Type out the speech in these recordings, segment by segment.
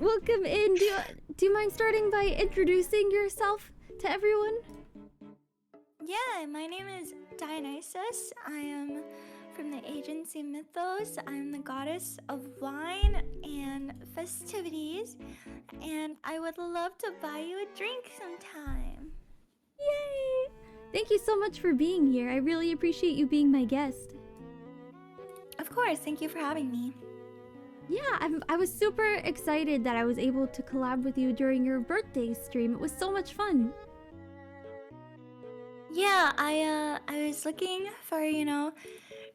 welcome in. Do you mind starting by introducing yourself to everyone? Yeah, my name is Dionysus. I am from the agency Mythos. I'm the goddess of wine and festivities, and I would love to buy you a drink sometime. Yay! Thank you so much for being here. I really appreciate you being my guest. Of course, thank you for having me. Yeah, I was super excited that I was able to collab with you during your birthday stream. It was so much fun. Yeah, I was looking for,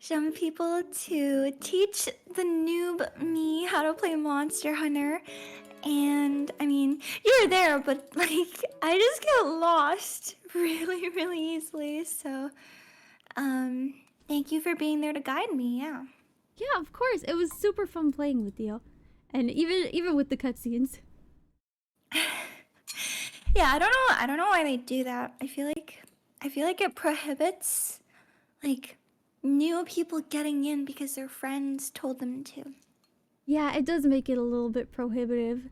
some people to teach the noob me how to play Monster Hunter. And I mean, you were there, but like I just get lost really, really easily. So, thank you for being there to guide me. Yeah. Yeah, of course. It was super fun playing with you. And even with the cutscenes. Yeah, I don't know why they do that. I feel like it prohibits like new people getting in because their friends told them to. Yeah, it does make it a little bit prohibitive.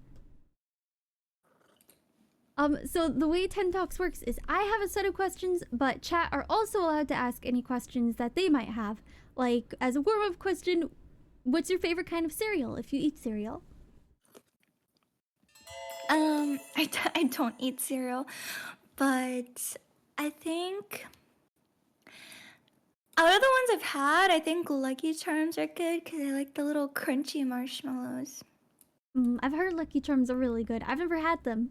So the way 10 Talks works is I have a set of questions, but chat are also allowed to ask any questions that they might have. Like, as a warm-up question, what's your favorite kind of cereal, if you eat cereal? I don't eat cereal, but I think out of the ones I've had, I think Lucky Charms are good because I like the little crunchy marshmallows. I've heard Lucky Charms are really good. I've never had them.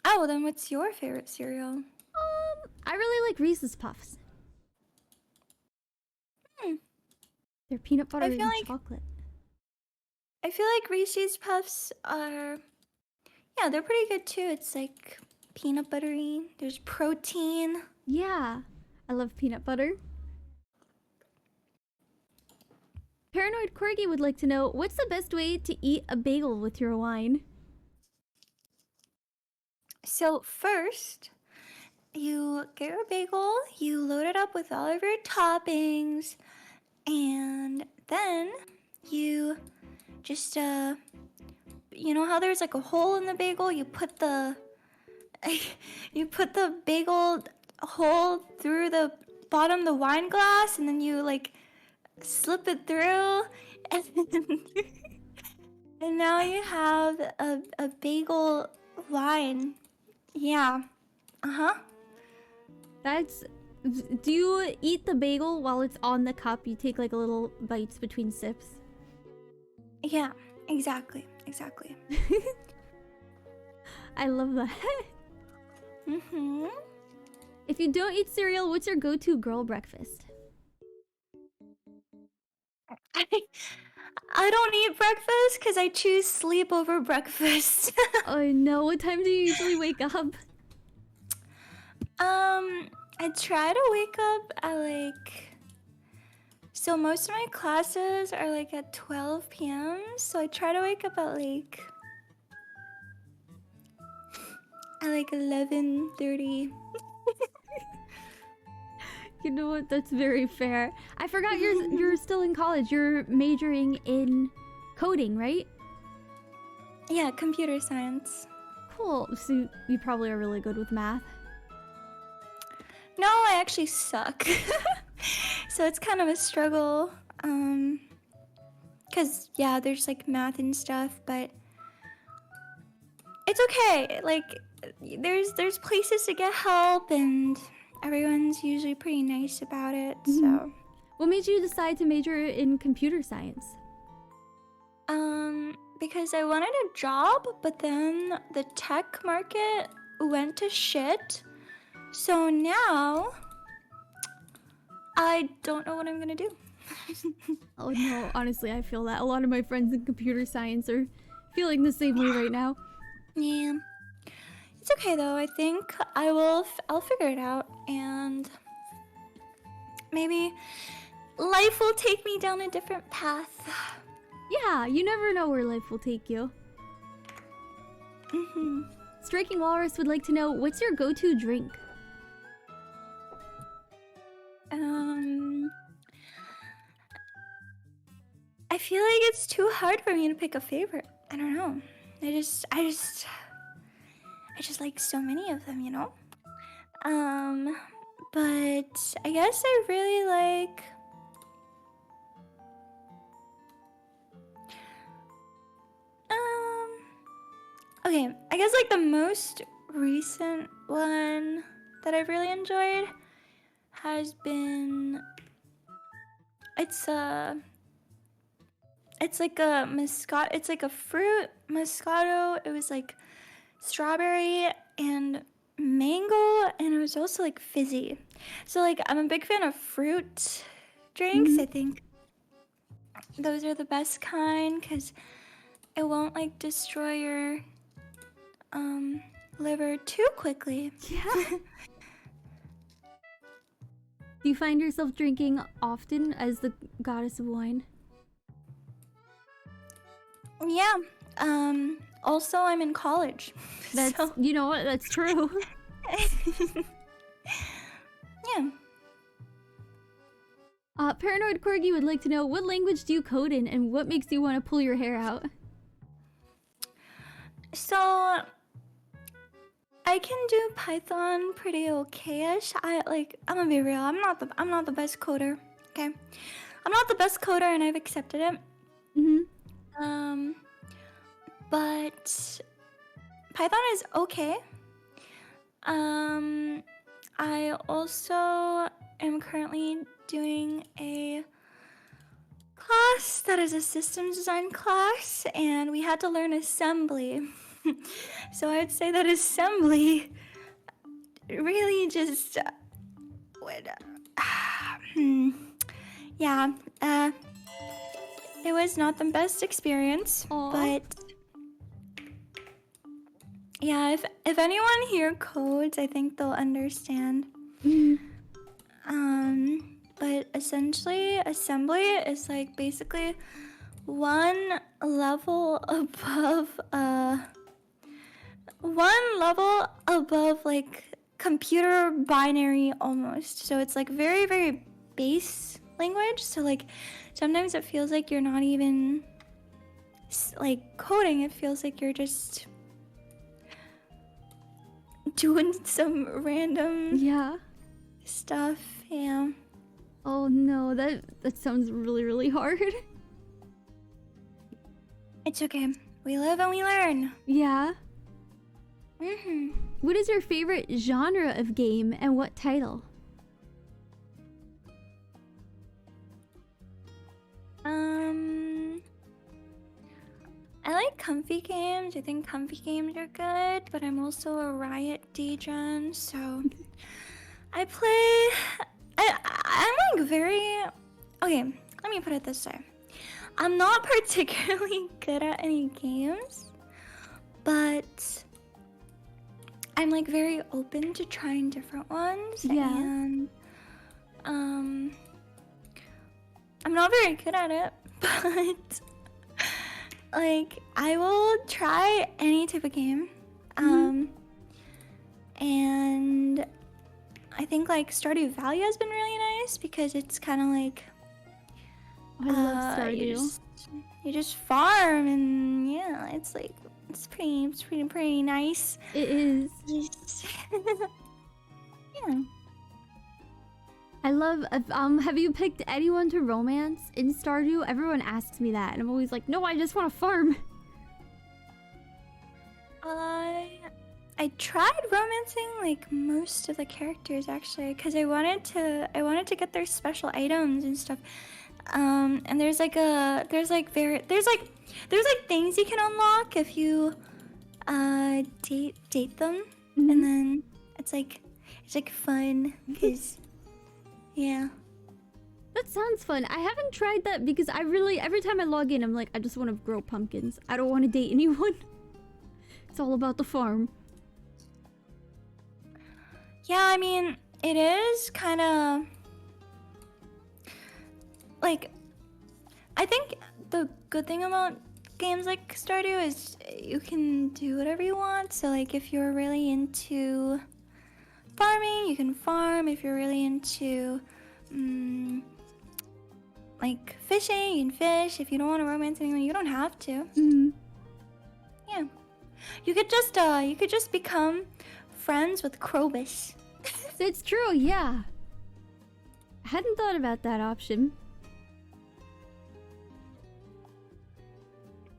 Oh, well then what's your favorite cereal? I really like Reese's Puffs. Hmm. They're peanut butter and like chocolate. I feel like Reese's Puffs are, yeah, they're pretty good too. It's like peanut buttery. There's protein. Yeah, I love peanut butter. Paranoid Corgi would like to know, what's the best way to eat a bagel with your wine? So first, you get your bagel, you load it up with all of your toppings, and then you just you know how there's like a hole in the bagel? You put the bagel hole through the bottom of the wine glass, and then you like slip it through, and and now you have a bagel wine. Yeah. Uh-huh. That's... Do you eat the bagel while it's on the cup? You take like a little bites between sips? Yeah, exactly. I love that. If you don't eat cereal, what's your go-to girl breakfast? I don't eat breakfast because I choose sleep over breakfast. Oh no, what time do you usually wake up? I try to wake up at like... So most of my classes are like at 12 p.m. So I try to wake up at like 11:30. You know what? That's very fair. I forgot you're still in college. You're majoring in coding, right? Yeah, computer science. Cool. So you probably are really good with math. No, I actually suck. So it's kind of a struggle. Cause yeah, there's like math and stuff, but it's okay. Like there's places to get help, and everyone's usually pretty nice about it. So what made you decide to major in computer science? because I wanted a job, but then the tech market went to shit. So now I don't know what I'm gonna do. Oh no, honestly, I feel that. A lot of my friends in computer science are feeling the same way right now. Yeah. It's okay though. I think I'll figure it out, and maybe life will take me down a different path. Yeah, you never know where life will take you. Striking Walrus would like to know, what's your go-to drink? I feel like it's too hard for me to pick a favorite. I don't know. I just like so many of them, you know? But I guess I really like um okay, I guess like the most recent one that I've really enjoyed has been it's a it's like a muscat it's like a fruit moscato. It was like strawberry and mango, and it was also like fizzy. So like I'm a big fan of fruit drinks. Mhm. I think those are the best kind because it won't like destroy your liver too quickly. Yeah. Do you find yourself drinking often as the goddess of wine? Yeah. Also I'm in college. That's, So you know what, that's true. yeah. Paranoid Corgi would like to know, what language do you code in and what makes you want to pull your hair out? So I can do Python pretty okay-ish. I'm gonna be real. I'm not the best coder. Okay, I'm not the best coder, and I've accepted it. Mm-hmm. But Python is okay. I also am currently doing a class that is a systems design class, and we had to learn assembly. So I'd say that assembly really just would. Yeah, it was not the best experience, Aw. but yeah, if anyone here codes, I think they'll understand. Mm. But essentially, assembly is like basically one level above like computer binary almost. So it's like very, very base language. So like sometimes it feels like you're not even like coding. It feels like you're just doing some random Yeah. stuff. Yeah. Oh no, that sounds really, really hard. It's okay. We live and we learn. Yeah. Mm-hmm. What is your favorite genre of game and what title? I like comfy games. I think comfy games are good, but I'm also a Riot degen, so I play. I'm like very. Okay, let me put it this way. I'm not particularly good at any games, but I'm like very open to trying different ones. Yeah. And I'm not very good at it, but like I will try any type of game. And I think like Stardew Valley has been really nice because it's kind of like I love Stardew. you just farm, and yeah, it's like it's pretty nice. It is. Just yeah. I love. Have you picked anyone to romance in Stardew? Everyone asks me that, and I'm always like, no, I just want to farm. I tried romancing like most of the characters actually, because I wanted to get their special items and stuff. And there's like things you can unlock if you date them, Mhm. and then it's like fun because yeah. That sounds fun. I haven't tried that because I really, every time I log in, I'm like, I just want to grow pumpkins. I don't want to date anyone. It's all about the farm. Yeah, I mean, it is kind of like, I think the good thing about games like Stardew is you can do whatever you want. So like if you're really into farming, you can farm. If you're really into like fishing, you can fish. If you don't want to romance anyone, you don't have to. Mhm. You could just become friends with Krobus. It's true, yeah. I hadn't thought about that option.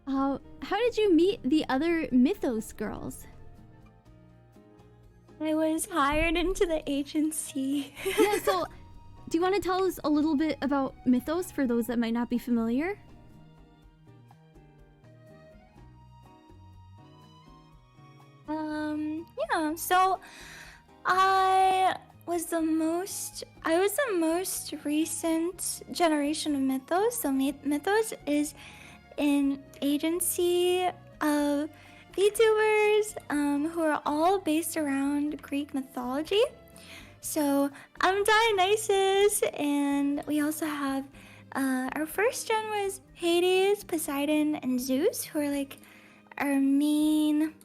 How did you meet the other Mythos girls? I was hired into the agency. Yeah, so do you want to tell us a little bit about Mythos for those that might not be familiar? Yeah, so I was the most recent generation of Mythos. So Mythos is an agency of VTubers who are all based around Greek mythology. So I'm Dionysus, and we also have our first gen was Hades, Poseidon, and Zeus, who are like our main.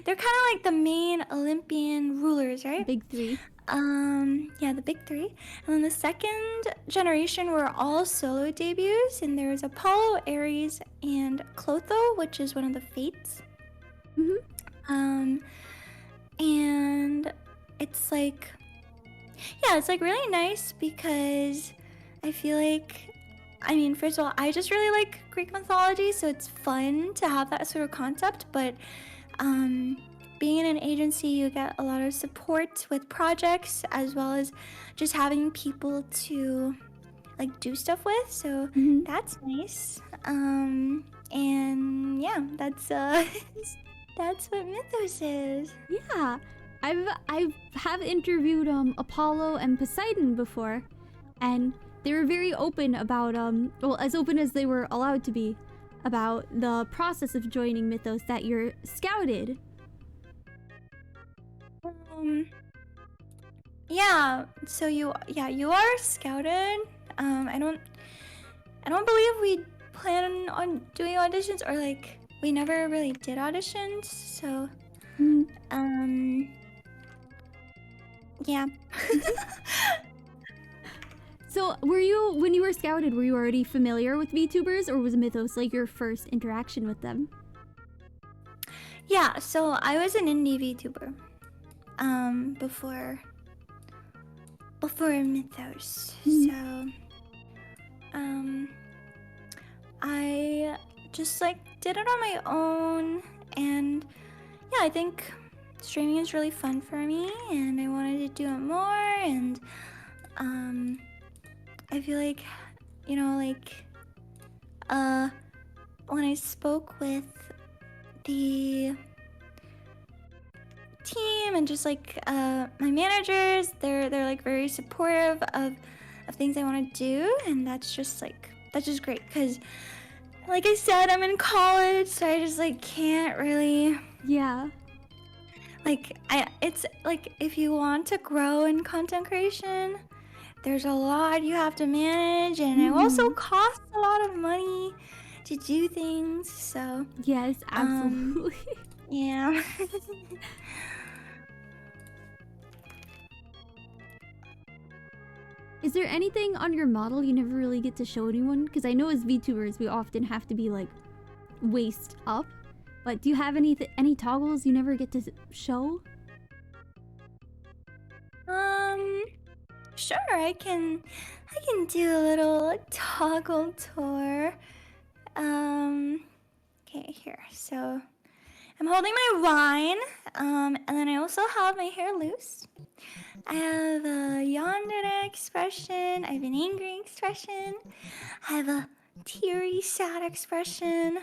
They're kind of like the main Olympian rulers, right? Big three. Yeah, the big three. And then the second generation were all solo debuts, and there was Apollo, Ares, and Clotho, which is one of the fates. And it's like, yeah, it's like really nice because I feel like, I mean, first of all, I just really like Greek mythology, so it's fun to have that sort of concept, but being in an agency, you get a lot of support with projects as well as just having people to like do stuff with, so that's nice. And yeah, that's that's what Mythos is. Yeah, I've interviewed Apollo and Poseidon before, and they were very open about well, as open as they were allowed to be about the process of joining Mythos, that you're scouted. Yeah, so you are scouted. I don't believe we plan on doing auditions, or like we never really did auditions, so yeah. So were you, when you were scouted, were you already familiar with VTubers, or was Mythos like your first interaction with them? Yeah, so I was an indie VTuber before Mythos. So I just like did it on my own, and yeah, I think streaming is really fun for me, and I wanted to do it more. And I feel like, you know, like when I spoke with the team and just like my managers, they're like very supportive of things I want to do, and that's just great, because like I said, I'm in college, so I just like can't really, Yeah. like, it's like if you want to grow in content creation, there's a lot you have to manage, and it also costs a lot of money to do things, so Yes, absolutely. yeah. Is there anything on your model you never really get to show anyone? Because I know as VTubers, we often have to be like waist up. But do you have any toggles you never get to show? Sure, I can do a little toggle tour. Okay, here. So I'm holding my wine, and then I also have my hair loose. I have a yandere expression, I have an angry expression, I have a teary sad expression,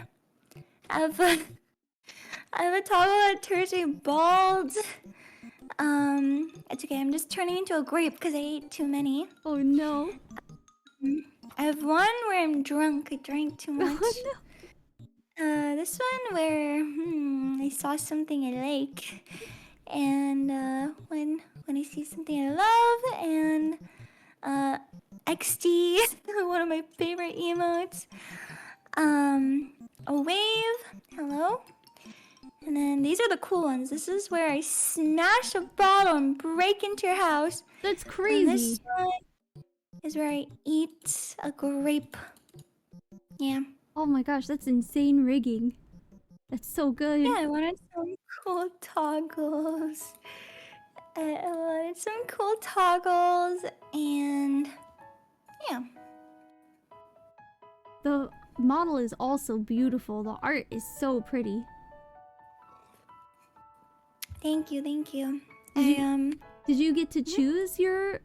I have a toggle that turns me bald. It's okay, I'm just turning into a grape because I ate too many. Oh no. I have one where I'm drunk, I drank too much. Oh no. This one where I saw something I like, and when I see something I love, and XD, one of my favorite emotes. A wave, hello. And then these are the cool ones. This is where I smash a bottle and break into your house. That's crazy. And this one is where I eat a grape. Yeah. Oh my gosh, that's insane rigging. That's so good. Yeah, I wanted some cool toggles. I wanted some cool toggles, and yeah. The model is also beautiful. The art is so pretty. Thank you, thank you. Did you get to choose your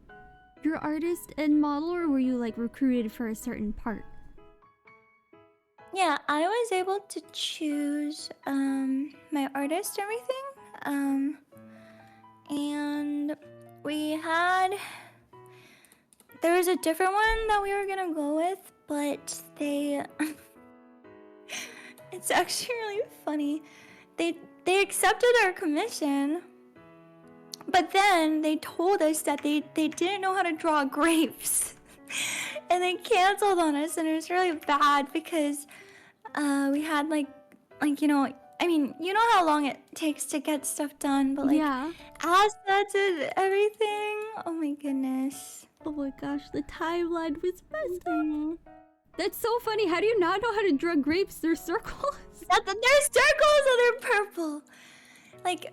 artist and model, or were you like recruited for a certain part? Yeah, I was able to choose my artist and everything. And we had there was a different one that we were gonna go with, but they it's actually really funny. They accepted our commission, but then they told us that they didn't know how to draw grapes. And they canceled on us, and it was really bad because we had like you know, I mean, you know how long it takes to get stuff done, but like Yeah. assets and everything. Oh my goodness. Oh my gosh, the timeline was messed up. That's so funny. How do you not know how to draw grapes? They're circles. They're circles and they're purple. Like,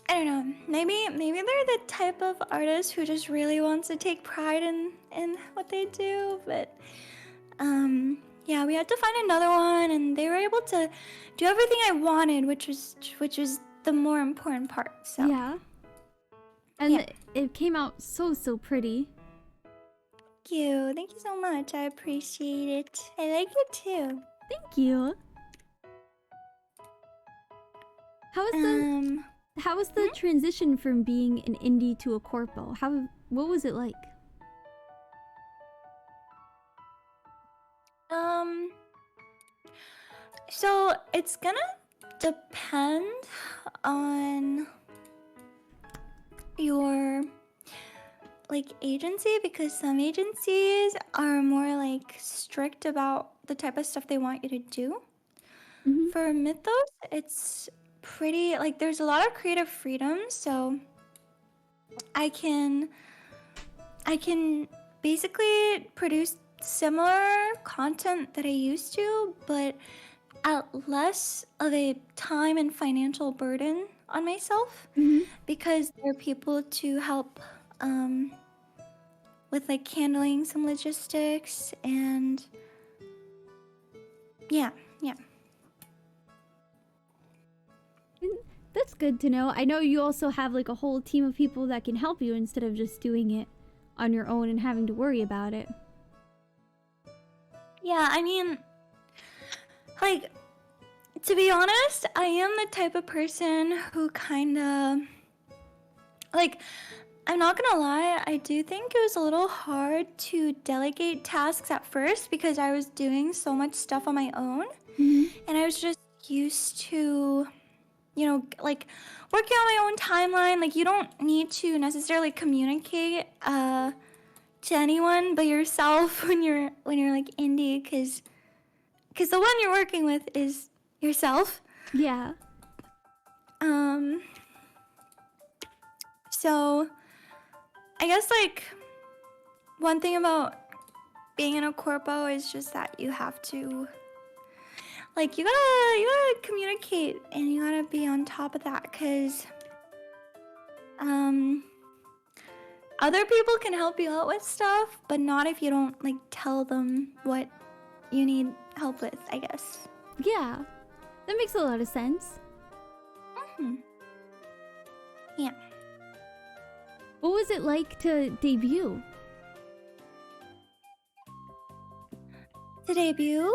I don't know. Maybe they're the type of artist who just really wants to take pride in what they do. But yeah, we had to find another one, and they were able to do everything I wanted, which was the more important part. So Yeah. And yeah. it came out so pretty. Thank you so much. I appreciate it. I like it too. Thank you. How was the transition from being an indie to a corpo? What was it like? So it's gonna depend on your like agency, because some agencies are more like strict about the type of stuff they want you to do. Mm-hmm. For Mythos, it's pretty like there's a lot of creative freedom, so I can basically produce similar content that I used to, but at less of a time and financial burden on myself, because there are people to help with like handling some logistics, and yeah. That's good to know. I know you also have like a whole team of people that can help you instead of just doing it on your own and having to worry about it. Yeah, I mean, like, to be honest, I am the type of person who kind of, like, I'm not gonna lie, I do think it was a little hard to delegate tasks at first because I was doing so much stuff on my own. And I was just used to, you know, like, working on my own timeline. Like, you don't need to necessarily communicate to anyone but yourself when you're like indie, because the one you're working with is yourself. Yeah. So I guess like one thing about being in a corpo is just that you have to, like, you gotta communicate, and you gotta be on top of that, because other people can help you out with stuff, but not if you don't like tell them what you need help with, I guess. Yeah. That makes a lot of sense. Yeah. What was it like to debut? To debut,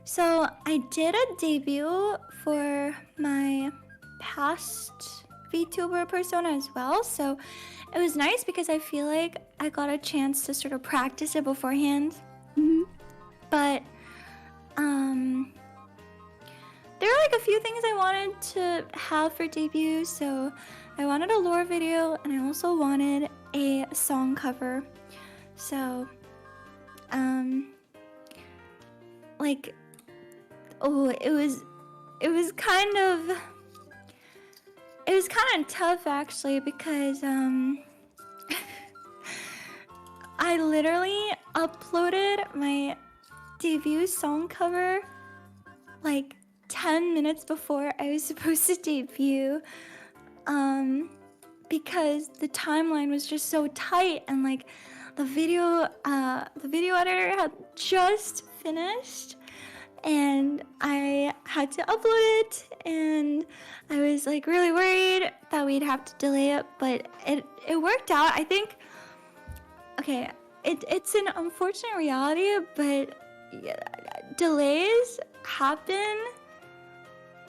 so I did a debut for my past VTuber persona as well, so it was nice because I feel like I got a chance to sort of practice it beforehand. But there are like a few things I wanted to have for debut. So I wanted a lore video, and I also wanted a song cover. So like, oh, it was kind of tough actually, because I literally uploaded my debut song cover like 10 minutes before I was supposed to debut. Because the timeline was just so tight, and like the video editor had just finished, and I had to upload it, and I was like really worried that we'd have to delay it, but it worked out. I think, okay, it's an unfortunate reality, but yeah, delays happen,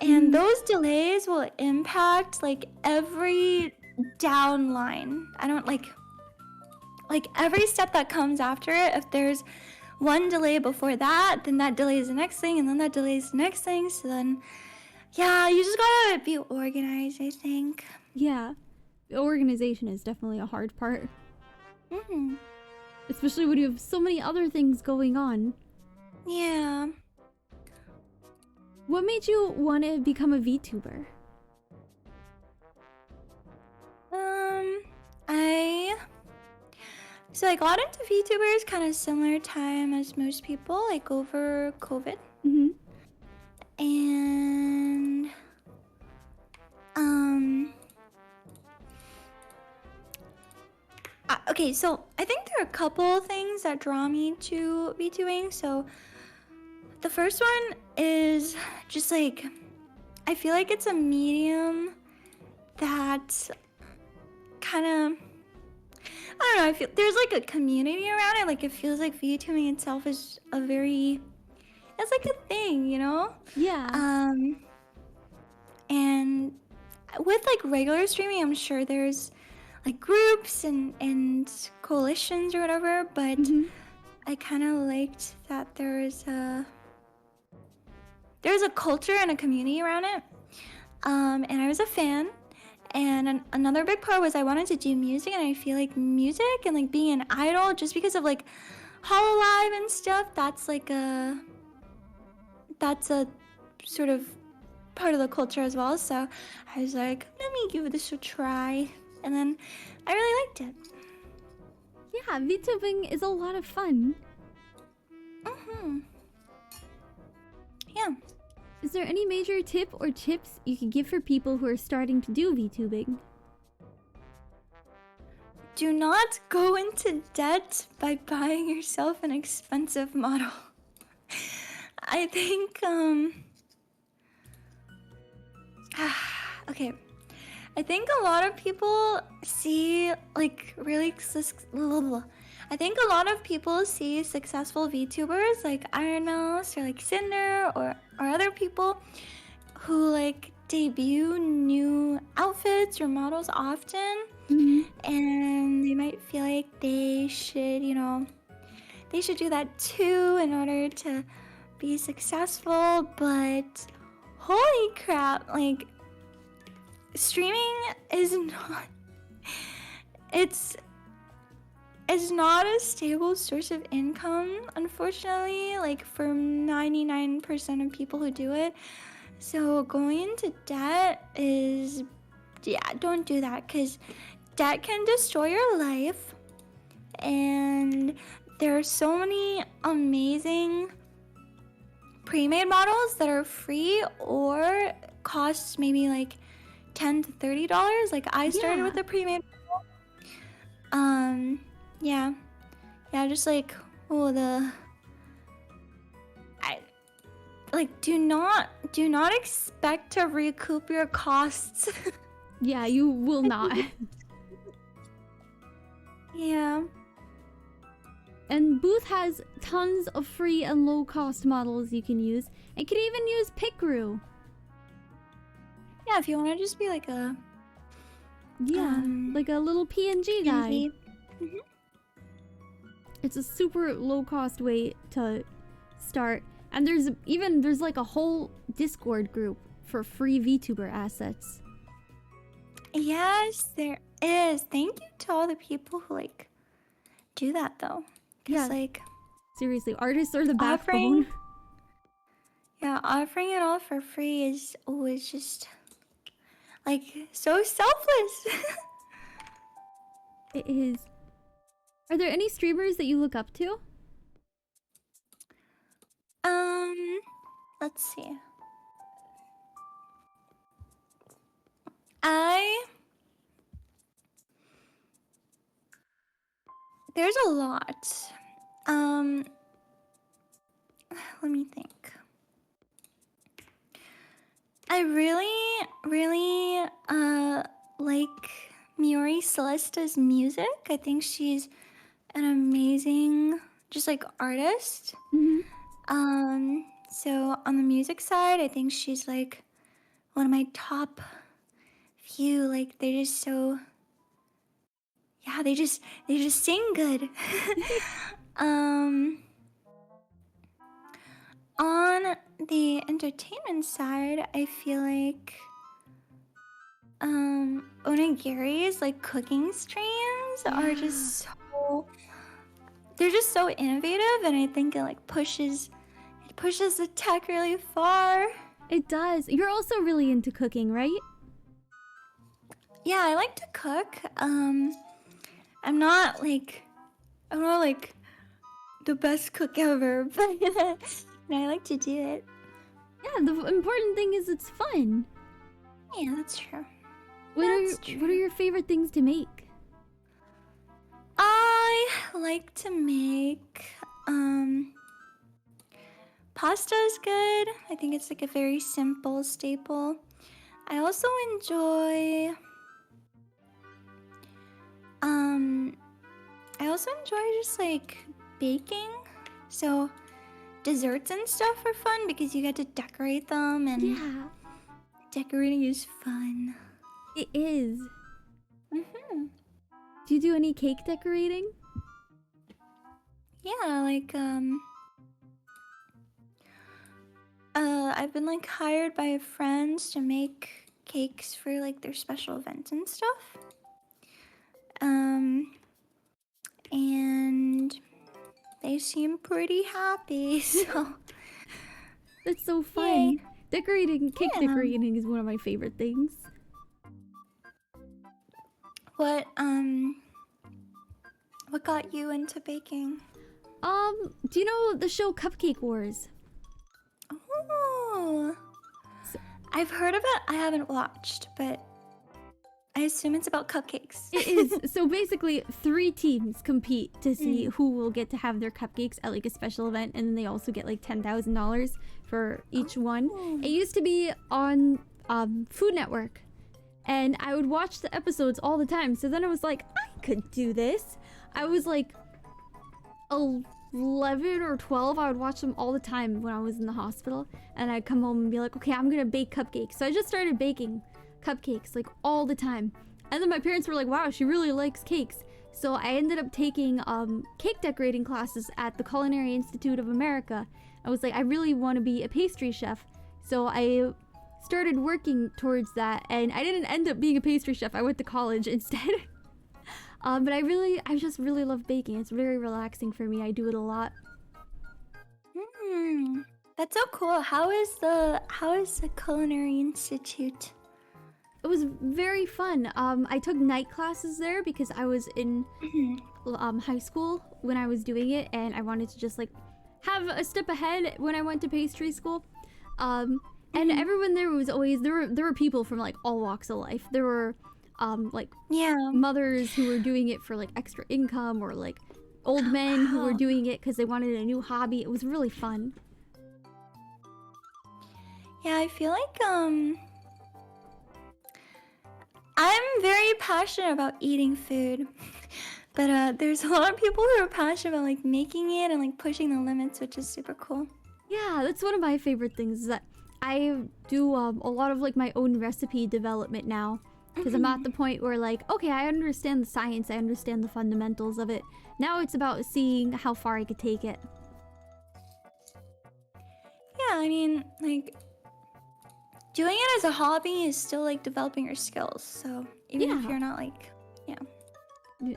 and those delays will impact like every downline. I don't like every step that comes after it. If there's one delay before that, then that delays the next thing, and then that delays the next thing. So then, yeah, you just gotta be organized, I think. Yeah, organization is definitely a hard part. Mm-hmm. Especially when you have so many other things going on. Yeah. What made you want to become a VTuber? I got into VTubers kind of similar time as most people, like over COVID. Mm-hmm. And okay, so I think there are a couple things that draw me to VTubing. So the first one is just like, I feel like it's a medium that kind of, I don't know, I feel there's like a community around it. Like it feels like VTubing itself is it's like a thing, you know? Yeah. And with like regular streaming, I'm sure there's like groups and coalitions or whatever, but I kind of liked that there's a culture and a community around it. And I was a fan. And another big part was I wanted to do music, and I feel like music and like being an idol, just because of like Hololive and stuff, that's a sort of part of the culture as well. So I was like, let me give this a try, and then I really liked it. Yeah, VTubing is a lot of fun. Yeah. Is there any major tip or tips you could give for people who are starting to do VTubing? Do not go into debt by buying yourself an expensive model. I think, okay. I think a lot of people see like I think a lot of people see successful VTubers like Iron Mouse or like Cinder or other people who like debut new outfits or models often, and they might feel like they should do that too in order to be successful. But holy crap, like streaming is not a stable source of income, unfortunately, like for 99% of people who do it. So going into debt is, don't do that, because debt can destroy your life. And there are so many amazing pre-made models that are free or cost maybe like $10 to $30. Like I started with a pre-made model. Just like, do not expect to recoup your costs. Yeah, you will not. Yeah. And Booth has tons of free and low-cost models you can use. And you can even use Pickroo. Yeah, if you want to just be like a... like a little PNG guy. Mm-hmm. It's a super low-cost way to start. And there's like a whole Discord group for free VTuber assets. Yes, there is. Thank you to all the people who like do that though. Yeah, like seriously, artists are the backbone. Offering it all for free is always just like so selfless. It is. Are there any streamers that you look up to? let's see. I There's a lot. Um, let me think. I really like Miori Celesta's music. I think she's an amazing just like artist. Hmm. So on the music side, I think she's like one of my top few. Like they're just so yeah, they just sing good. um on the entertainment side, I feel like onigiri's like cooking streams are Yeah, just so they're just so innovative, and I think it pushes the tech really far. it does. You're also really into cooking, right? Yeah, I like to cook. I'm not like the best cook ever, but I like to do it. Yeah, the important thing is it's fun. Yeah, that's true. What That's are true. your favorite things to make? I like to make pasta is good. I think it's like a very simple staple. I also enjoy um just like baking. So desserts and stuff are fun because you get to decorate them, and Yeah, decorating is fun. it is. Mhm. Do you do any cake decorating? Yeah, like I've been like hired by friends to make cakes for like their special events and stuff. Um, and they seem pretty happy, so That's so yay. fun. Cake Yeah. decorating is one of my favorite things. What what got you into baking? Do you know the show Cupcake Wars? Oh, So I've heard of it. I haven't watched, but I assume it's about cupcakes. it is. So basically, 3 teams compete to see Mm. who will get to have their cupcakes at like a special event, and then they also get like $10,000 for each one. Oh. It used to be on Food Network, and I would watch the episodes all the time. So then I was like, I could do this. I was like 11 or 12. I would watch them all the time when I was in the hospital, and I'd come home and be like, okay, I'm gonna bake cupcakes. So I just started baking cupcakes like all the time, and then my parents were like, wow, she really likes cakes. So I ended up taking cake decorating classes at the Culinary Institute of America. I was like, I really want to be a pastry chef, so I started working towards that, and I didn't end up being a pastry chef. I went to college instead. But I just really love baking. It's very relaxing for me. I do it a lot. Hmm. That's so cool. How is the Culinary Institute? It was very fun. I took night classes there because I was in Mhm. high school when I was doing it, and I wanted to just like have a step ahead when I went to pastry school. And Mhm. everyone there was always there were people from like all walks of life. There were like Yeah. mothers who were doing it for like extra income, or like old men who were Wow. doing it because they wanted a new hobby. It was really fun. Yeah, I feel like I'm very passionate about eating food. But there's a lot of people who are passionate about like making it and like pushing the limits, which is super cool. Yeah, that's one of my favorite things, is that I do a lot of like my own recipe development now, because I'm at the point where like, okay, I understand the science, I understand the fundamentals of it. Now it's about seeing how far I could take it. Yeah, I mean, like doing it as a hobby is still like developing your skills. So even if Yeah, you're not like, yeah.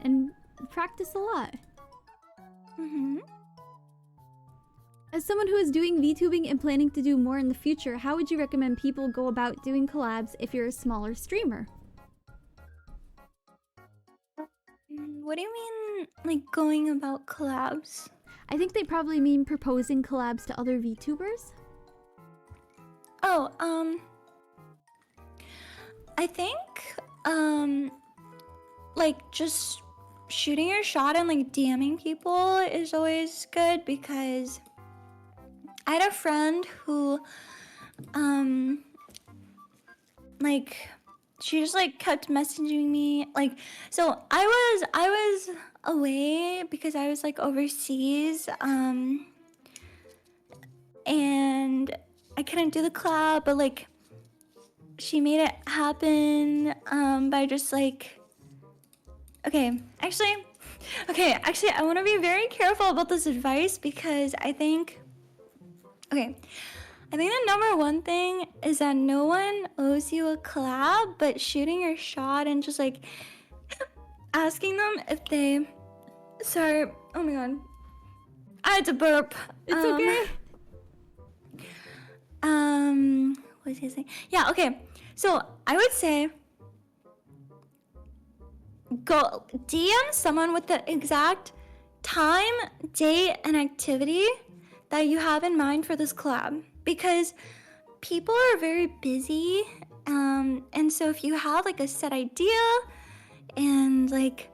and practice a lot. Mm-hmm. As someone who is doing VTubing and planning to do more in the future, how would you recommend people go about doing collabs if you're a smaller streamer? What do you mean, like going about collabs? I think they probably mean proposing collabs to other VTubers. Oh, I think, like just shooting your shot and like DMing people is always good because I had a friend who, um, like she just like kept messaging me like so I was away because I was like overseas and I couldn't do the collab, but like she made it happen by just like actually I want to be very careful about this advice because I think the number one thing is that no one owes you a collab, but shooting your shot and just like asking them if they. Sorry, oh my god, I had to burp. It's okay. What was I saying? Yeah, okay. So I would say go DM someone with the exact time, date, and activity that you have in mind for this collab because people are very busy, and so if you have like a set idea and like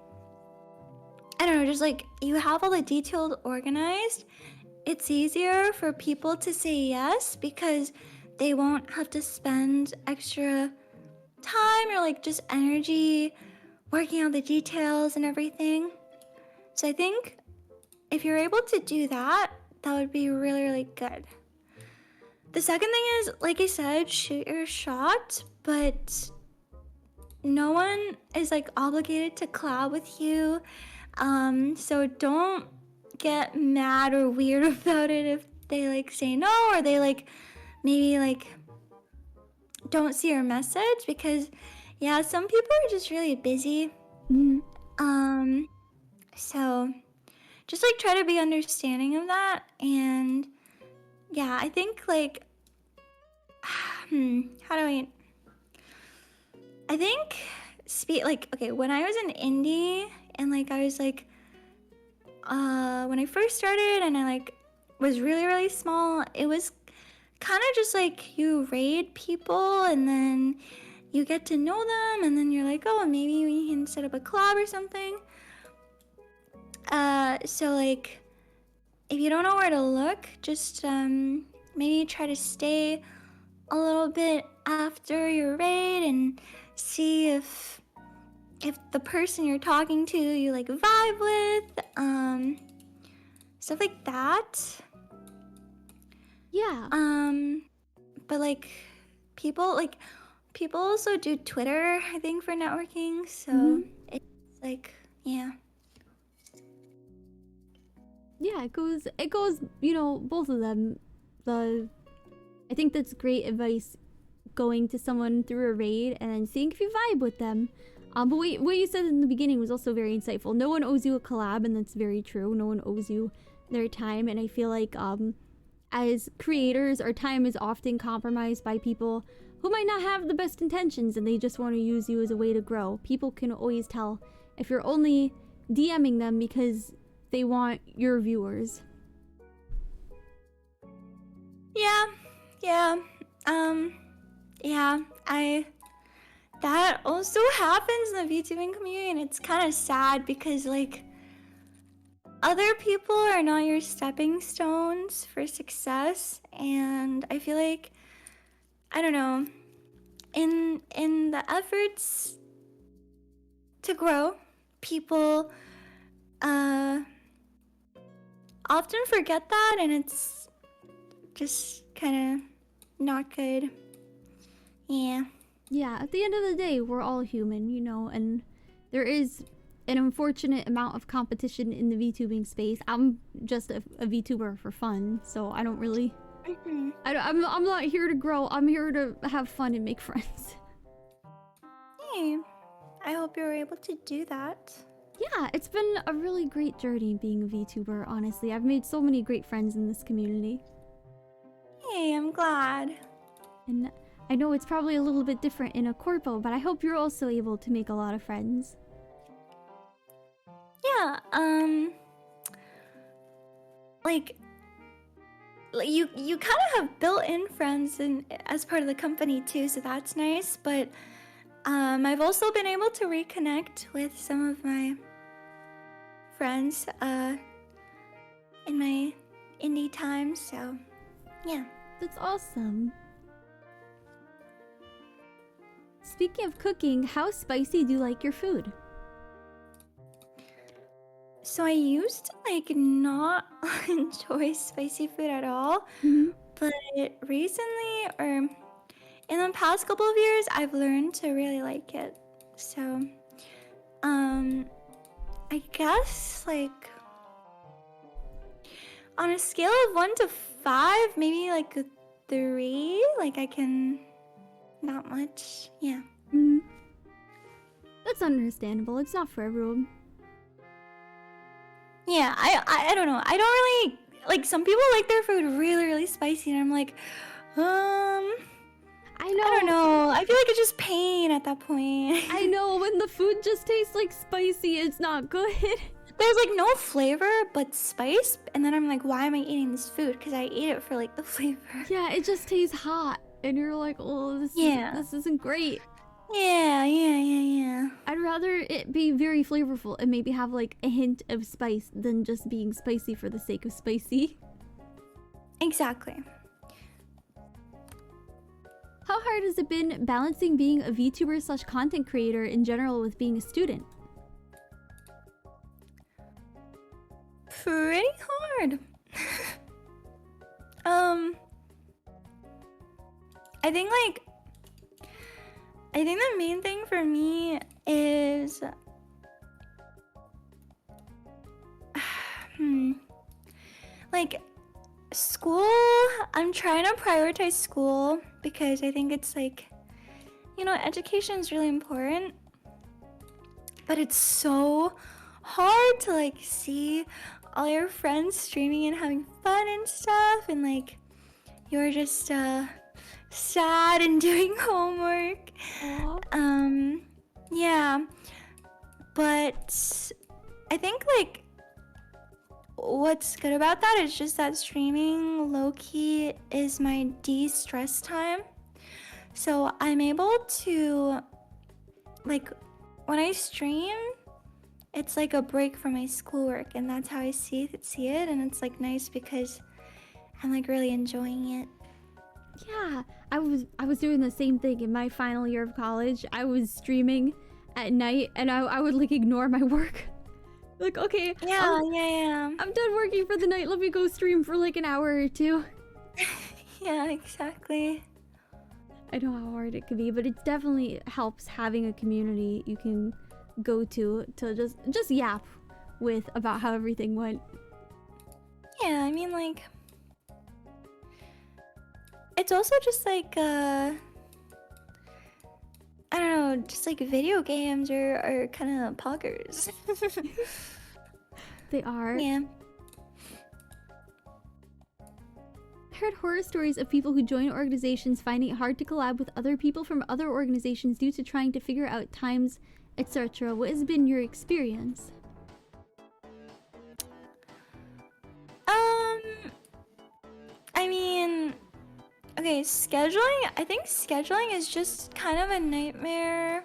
I don't know, just like you have all the details organized, it's easier for people to say yes because they won't have to spend extra time or like just energy working on the details and everything. So I think if you're able to do that, that would be really, really good. The second thing is, like I said, shoot your shot, but no one is like obligated to collab with you. So don't get mad or weird about it if they like say no or they like maybe like don't see your message because yeah, some people are just really busy. So just like try to be understanding of that and yeah, I think like how do I think when I was in indie and like I was like when I first started and I like was really really small, it was kind of just like you raid people and then you get to know them and then you're like, oh, maybe we can set up a collab or something. So like if you don't know where to look, just maybe try to stay a little bit after your raid and see if the person you're talking to you like vibe with, stuff like that. Yeah. But like people also do Twitter, I think, for networking, so it's like yeah. Yeah, it goes, you know, both of them. I think that's great advice, going to someone through a raid and then seeing if you vibe with them. But what you said in the beginning was also very insightful. No one owes you a collab, and that's very true. No one owes you their time, and I feel like as creators, our time is often compromised by people who might not have the best intentions and they just want to use you as a way to grow. People can always tell if you're only DMing them because they want your viewers. That also happens in the VTubing community, and it's kind of sad because like other people are not your stepping stones for success, and I feel like I don't know, in the efforts to grow, people often forget that, and it's just kind of not good. Yeah, at the end of the day, we're all human, you know, and there is an unfortunate amount of competition in the VTubing space. I'm just a VTuber for fun, so I don't really... I'm not here to grow. I'm here to have fun and make friends. Hey, I hope you're able to do that. Yeah, it's been a really great journey being a VTuber, honestly. I've made so many great friends in this community. Hey, I'm glad. And I know it's probably a little bit different in a corpo, but I hope you're also able to make a lot of friends. Yeah, like, you kind of have built-in friends and as part of the company too, so that's nice. But I've also been able to reconnect with some of my friends in my indie time. So yeah. That's awesome. Speaking of cooking, how spicy do you like your food? So I used to like not enjoy spicy food at all, Mhm. but recently or in the past couple of years I've learned to really like it. So I guess like on a scale of 1 to 5, maybe like a 3, like I can not much. Yeah. Mhm. That's understandable. It's not for everyone. Yeah, I don't know. I don't really like some people like their food really spicy and I'm like, I know. I don't know. I feel like it's just pain at that point. I know when the food just tastes like spicy, it's not good. There's like no flavor but spice, and then I'm like, why am I eating this food? Because I ate it for like the flavor. Yeah, it just tastes hot, and you're like, oh, Yeah. this isn't great. Yeah. I'd rather it be very flavorful and maybe have like a hint of spice than just being spicy for the sake of spicy. Exactly. How hard has it been balancing being a VTuber slash content creator in general with being a student? Pretty hard. I think the main thing for me is like school. I'm trying to prioritize school because I think it's like, education is really important. But it's so hard to like see all your friends streaming and having fun and stuff, and like you're just sad and doing homework. Aww. Yeah. But I think like what's good about that is just that streaming low-key is my de-stress time. So I'm able to like when I stream, it's like a break from my schoolwork, and that's how I see it, and it's like nice because I'm like really enjoying it. Yeah, I was doing the same thing in my final year of college. I was streaming at night, and I would like ignore my work. Like, okay, Yeah. I'm done working for the night. Let me go stream for like an hour or two. Yeah, exactly. I know how hard it can be, but it definitely helps having a community you can go to just yap with about how everything went. Yeah, I mean like it's also just like I don't know, just like video games are kind of poggers. They are. Yeah. I heard horror stories of people who join organizations finding it hard to collab with other people from other organizations due to trying to figure out times, etc. What has been your experience? I mean, okay, scheduling, I think scheduling is just kind of a nightmare.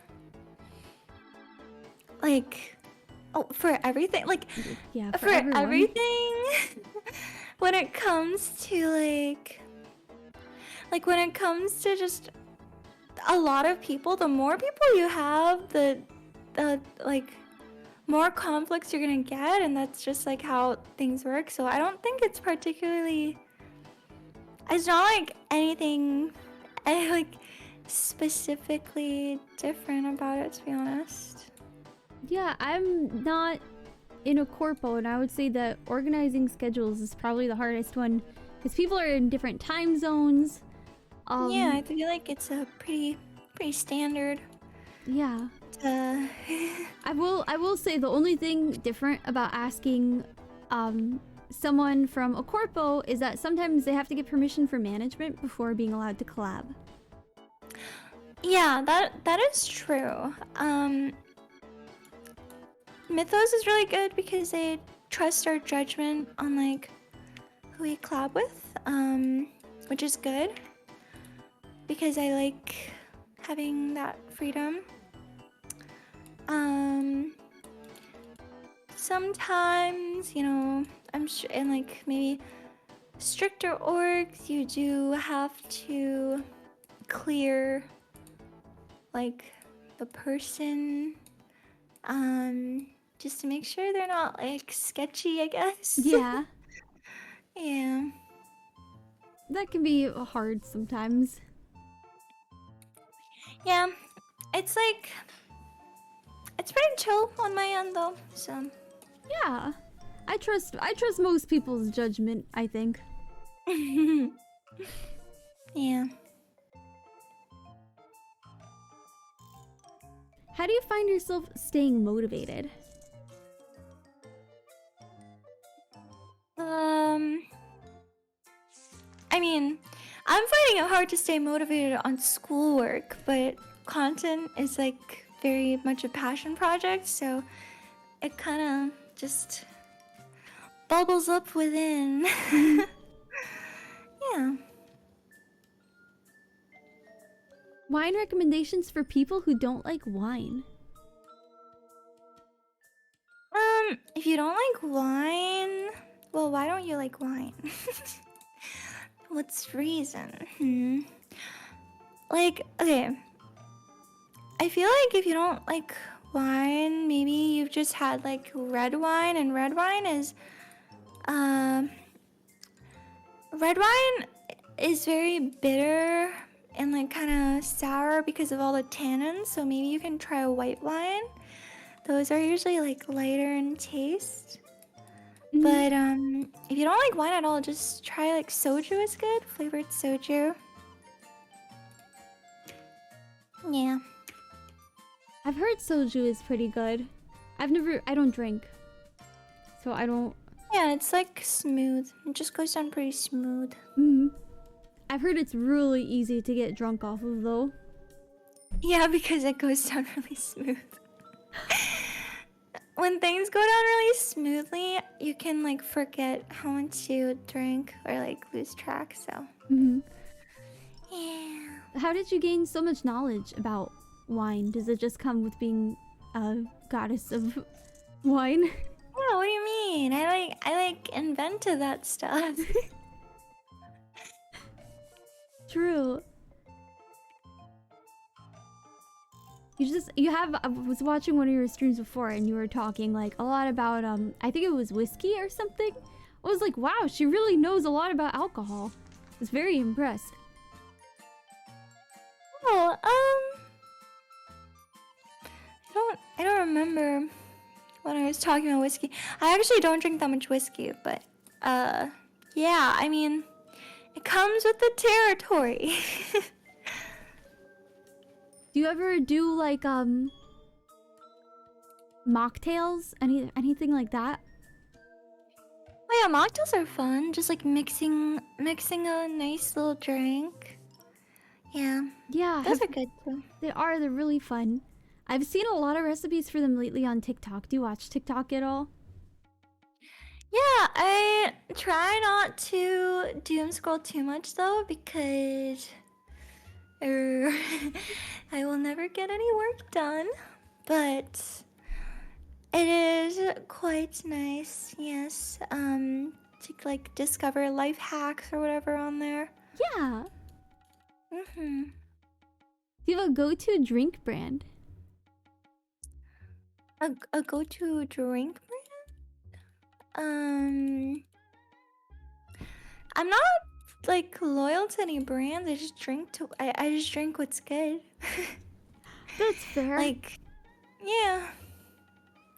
Like, for everything, like, Yeah, for everyone. everything, when it comes to like when it comes to just a lot of people, the more people you have, the like more conflicts you're gonna get, and that's just like how things work. So I don't think it's particularly, it's not like anything like specifically different about it, to be honest. Yeah, I'm not in a corpo, and I would say that organizing schedules is probably the hardest one because people are in different time zones. Yeah, I feel like it's a pretty standard. Yeah. Uh, I will say the only thing different about asking someone from a corpo is that sometimes they have to get permission from management before being allowed to collab. yeah, that is true. Mythos is really good because they trust our judgment on like who we collab with, which is good because I like having that freedom. Sometimes, you know, I'm sure in like maybe stricter orgs, you do have to clear like the person, just to make sure they're not like sketchy, I guess. Yeah, Yeah. that can be hard sometimes. Yeah. It's like it's pretty chill on my end though, so Yeah, I trust most people's judgment, I think. yeah. How do you find yourself staying motivated? I mean, I'm finding it hard to stay motivated on schoolwork, but content is like very much a passion project, so it kind of just bubbles up within. Yeah. Wine recommendations for people who don't like wine. If you don't like wine, well, why don't you like wine? What's reason? Like, okay. I feel like if you don't like wine, maybe you've just had like red wine, and red wine is very bitter and like kind of sour because of all the tannins, so maybe you can try a white wine. Those are usually like lighter in taste. But if you don't like wine at all, just try like soju is good, flavored soju. Yeah. I've heard soju is pretty good. I don't drink. So I don't... Yeah, it's like smooth. It just goes down pretty smooth. I've heard it's really easy to get drunk off of though. Yeah, because it goes down really smooth. When things go down really smoothly, you can like forget how much you drink or like lose track, so. Yeah. How did you gain so much knowledge about wine? Does it just come with being a goddess of wine? Yeah, what do you mean? I like invented that stuff. True. I was watching one of your streams before and you were talking like a lot about I think it was whiskey or something. I was like, wow, she really knows a lot about alcohol. I was very impressed. Oh, I don't remember when I was talking about whiskey. I actually don't drink that much whiskey, but yeah, I mean, it comes with the territory. Do you ever do like mocktails? Anything like that? Oh yeah, mocktails are fun. Just like mixing a nice little drink. Yeah. Yeah, Those are good too. they're really fun. I've seen a lot of recipes for them lately on TikTok. Do you watch TikTok at all? Yeah, I try not to doom scroll too much though, because I will never get any work done. But it is quite nice, yes, to like discover life hacks or whatever on there. Yeah. Do you have a go-to drink brand? A go-to drink brand? I'm not like loyal to any brands. I just I just drink what's good. That's fair. Like, yeah.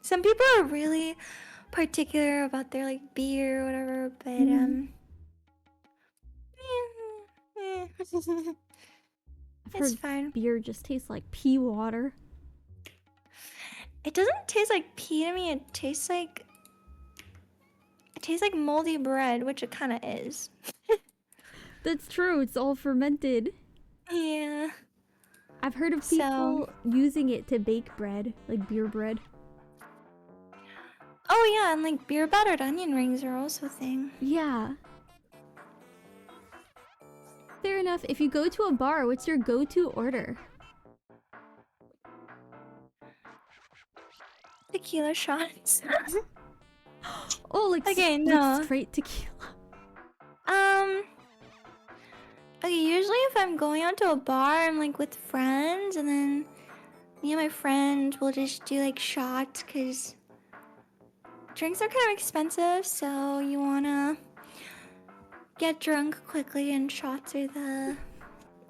Some people are really particular about their like beer or whatever, but I've it's heard fine. beer just tastes like pea water. It doesn't taste like pea to me. It tastes like moldy bread, which it kind of is. That's true. It's all fermented. Yeah. I've heard of people using it to bake bread, like beer bread. Oh yeah, and like beer battered onion rings are also a thing. Yeah. Fair enough. If you go to a bar, what's your go-to order? Tequila shots. Oh, like, Okay, like no. straight tequila. Okay, usually if I'm going out to a bar, I'm like with friends, and then me and my friend will just do like shots, because drinks are kind of expensive, so you wanna get drunk quickly, and shots are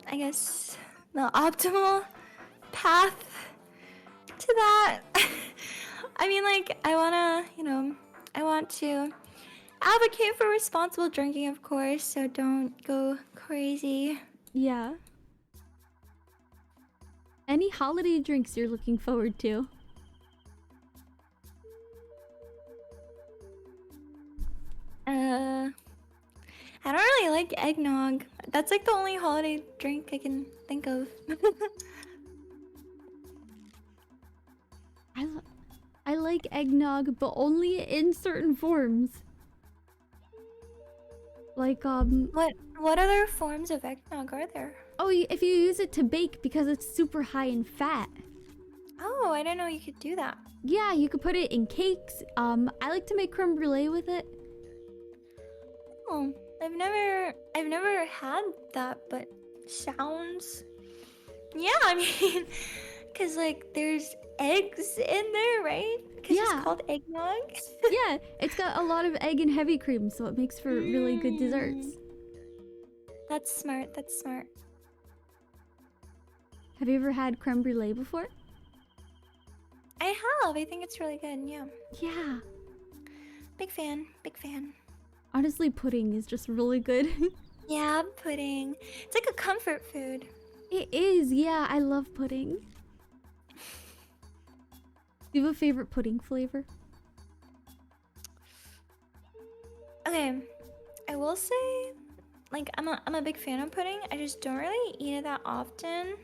I guess, the optimal path to that. I mean, like, I want to advocate for responsible drinking, of course, so don't go crazy. Yeah. Any holiday drinks you're looking forward to? I don't really like eggnog. That's like the only holiday drink I can think of. I like eggnog, but only in certain forms. Like, What other forms of eggnog are there? oh, if you use it to bake because it's super high in fat. Oh, I didn't know you could do that. Yeah, you could put it in cakes. I like to make creme brulee with it. Oh, I've never had that, but sounds. Yeah, I mean, cause like there's eggs in there, right? Cause Yeah. it's called eggnog. Yeah, it's got a lot of egg and heavy cream, so it makes for really good desserts. That's smart. That's smart. Have you ever had creme brulee before? I have. I think it's really good. Yeah. Yeah. Big fan. Big fan. Honestly, pudding is just really good. Yeah, pudding. It's like a comfort food. It is, yeah, I love pudding. Do you have a favorite pudding flavor? Okay, I will say, like, I'm a big fan of pudding. I just don't really eat it that often.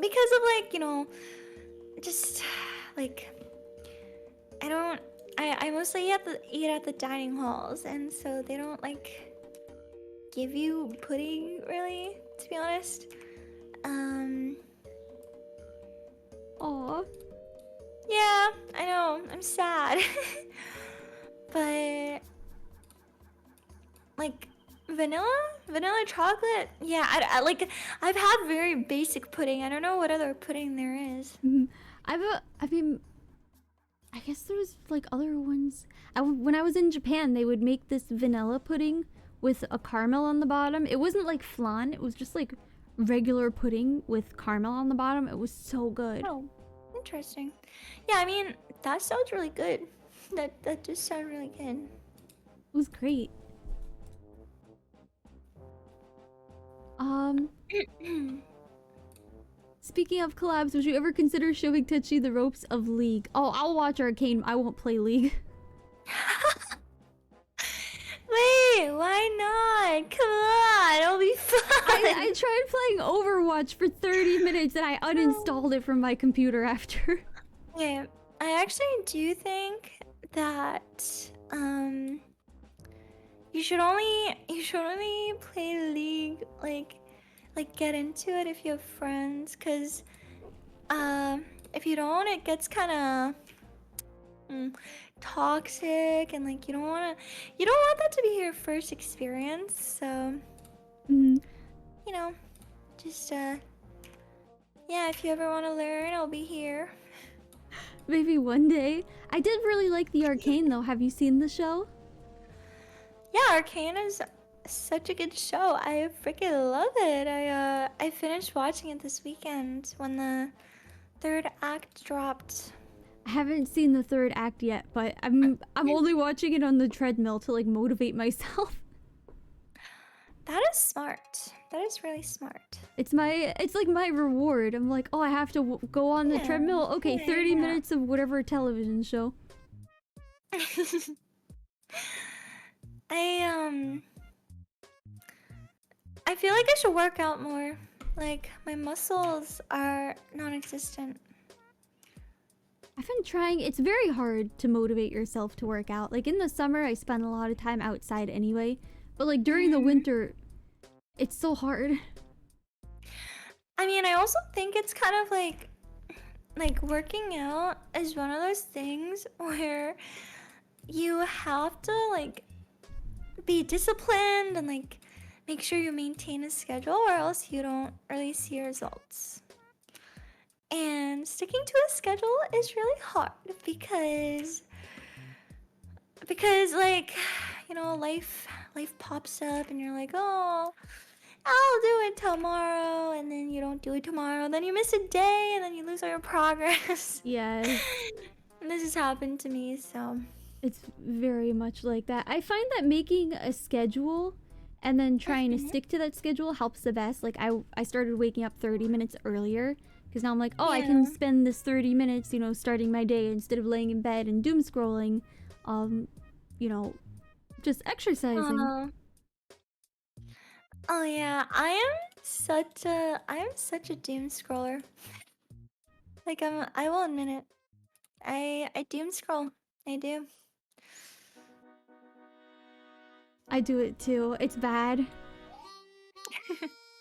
Because of like, just like I mostly eat at the dining halls, and so they don't like give you pudding really, to be honest. Aw. Yeah, I know, I'm sad. But like vanilla chocolate, yeah, I like, I've had very basic pudding. I don't know what other pudding there is. I mean, I guess there's like other ones. When I was in Japan, they would make this vanilla pudding with a caramel on the bottom. It wasn't like flan, it was just like regular pudding with caramel on the bottom. It was so good. Oh, interesting. Yeah, I mean, that sounds really good. That just sounds really good. It was great. Speaking of collabs, would you ever consider showing Tenshi the ropes of League? Oh, I'll watch Arcane. I won't play League. Wait, why not? Come on, it'll be fun. I tried playing Overwatch for 30 minutes and I uninstalled it from my computer after. Okay, I actually do think that you should only play League, like get into it if you have friends, cause if you don't, it gets kind of toxic, and like you don't want that to be your first experience. So you know, just yeah, if you ever want to learn, I'll be here. Maybe one day. I did really like the Arcane though. Have you seen the show? Yeah, Arcane is such a good show. I freaking love it. I finished watching it this weekend when the third act dropped. I haven't seen the third act yet, but I'm only watching it on the treadmill to like motivate myself. That is smart. That is really smart. It's like my reward. I'm like, oh, I have to go on the treadmill. Okay, 30 minutes of whatever television show. I feel like I should work out more. Like, my muscles are non-existent. I've been trying. It's very hard to motivate yourself to work out. Like in the summer, I spend a lot of time outside anyway. But like during the winter, it's so hard. I mean, I also think it's kind of like working out is one of those things where you have to like be disciplined and like make sure you maintain a schedule or else you don't really see results. And sticking to a schedule is really hard because like, you know, life pops up and you're like, "Oh, I'll do it tomorrow," and then you don't do it tomorrow, then you miss a day and then you lose all your progress. Yes. And this has happened to me, so It's very much like that. I find that making a schedule and then trying to stick to that schedule helps the best. Like I started waking up 30 minutes earlier because now I'm like, oh, I can yeah. spend this 30 minutes, you know, starting my day instead of laying in bed and doom scrolling, you know, just exercising. Oh, oh yeah, I am such a doom scroller. Like I will admit it. I doom scroll. I do. I do it too. It's bad.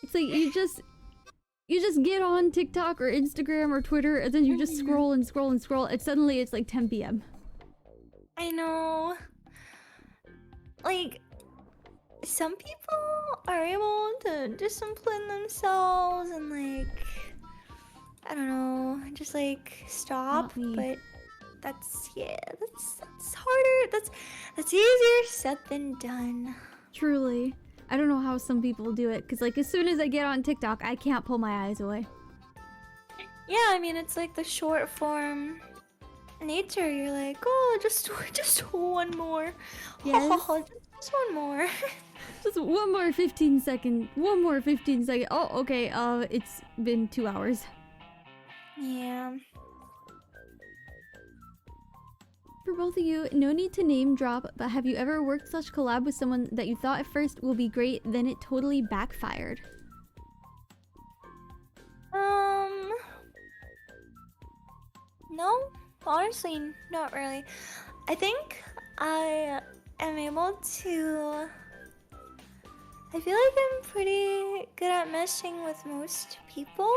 It's like you just get on TikTok or Instagram or Twitter and then you just Mhm. scroll and scroll and scroll and suddenly it's like 10 p.m. I know. Like some people are able to discipline themselves and like I don't know, just like stop, Not me. but that's harder. That's easier said than done. Truly. I don't know how some people do it because like as soon as I get on TikTok, I can't pull my eyes away. Yeah, I mean it's like the short form nature. You're like, oh, just one more. Yes. Just one more. Just one more 15 second. One more 15 second. Oh, okay. It's been 2 hours. Yeah. For both of you, no need to name drop, but have you ever worked such collab with someone that you thought at first will be great, then it totally backfired? Um. No, honestly, not really. I think I am able to. I feel like I'm pretty good at meshing with most people.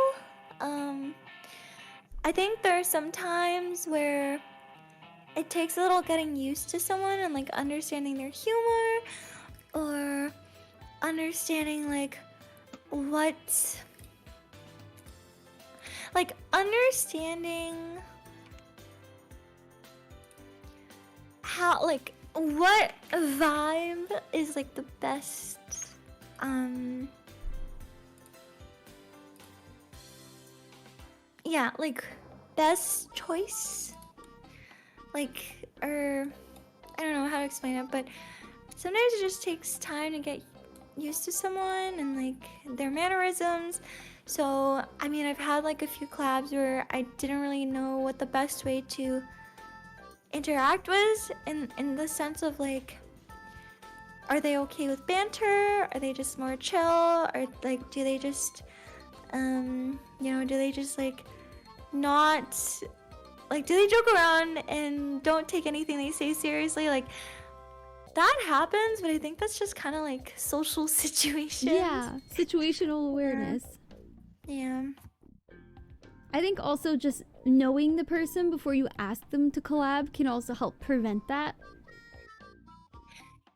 Um, I think there are some times where it takes a little getting used to someone and like understanding their humor or understanding what understanding how what vibe is like the best um yeah, like best choice, or I don't know how to explain it, but sometimes it just takes time to get used to someone and like their mannerisms. So I mean, I've had like a few collabs where I didn't really know what the best way to interact was, in the sense of like, are they okay with banter? Are they just more chill? Or like, do they just do they just like not like, do they joke around and don't take anything they say seriously? Like that happens, but I think that's just kind of like social situations. Yeah, situational awareness. Yeah. I think also just knowing the person before you ask them to collab can also help prevent that.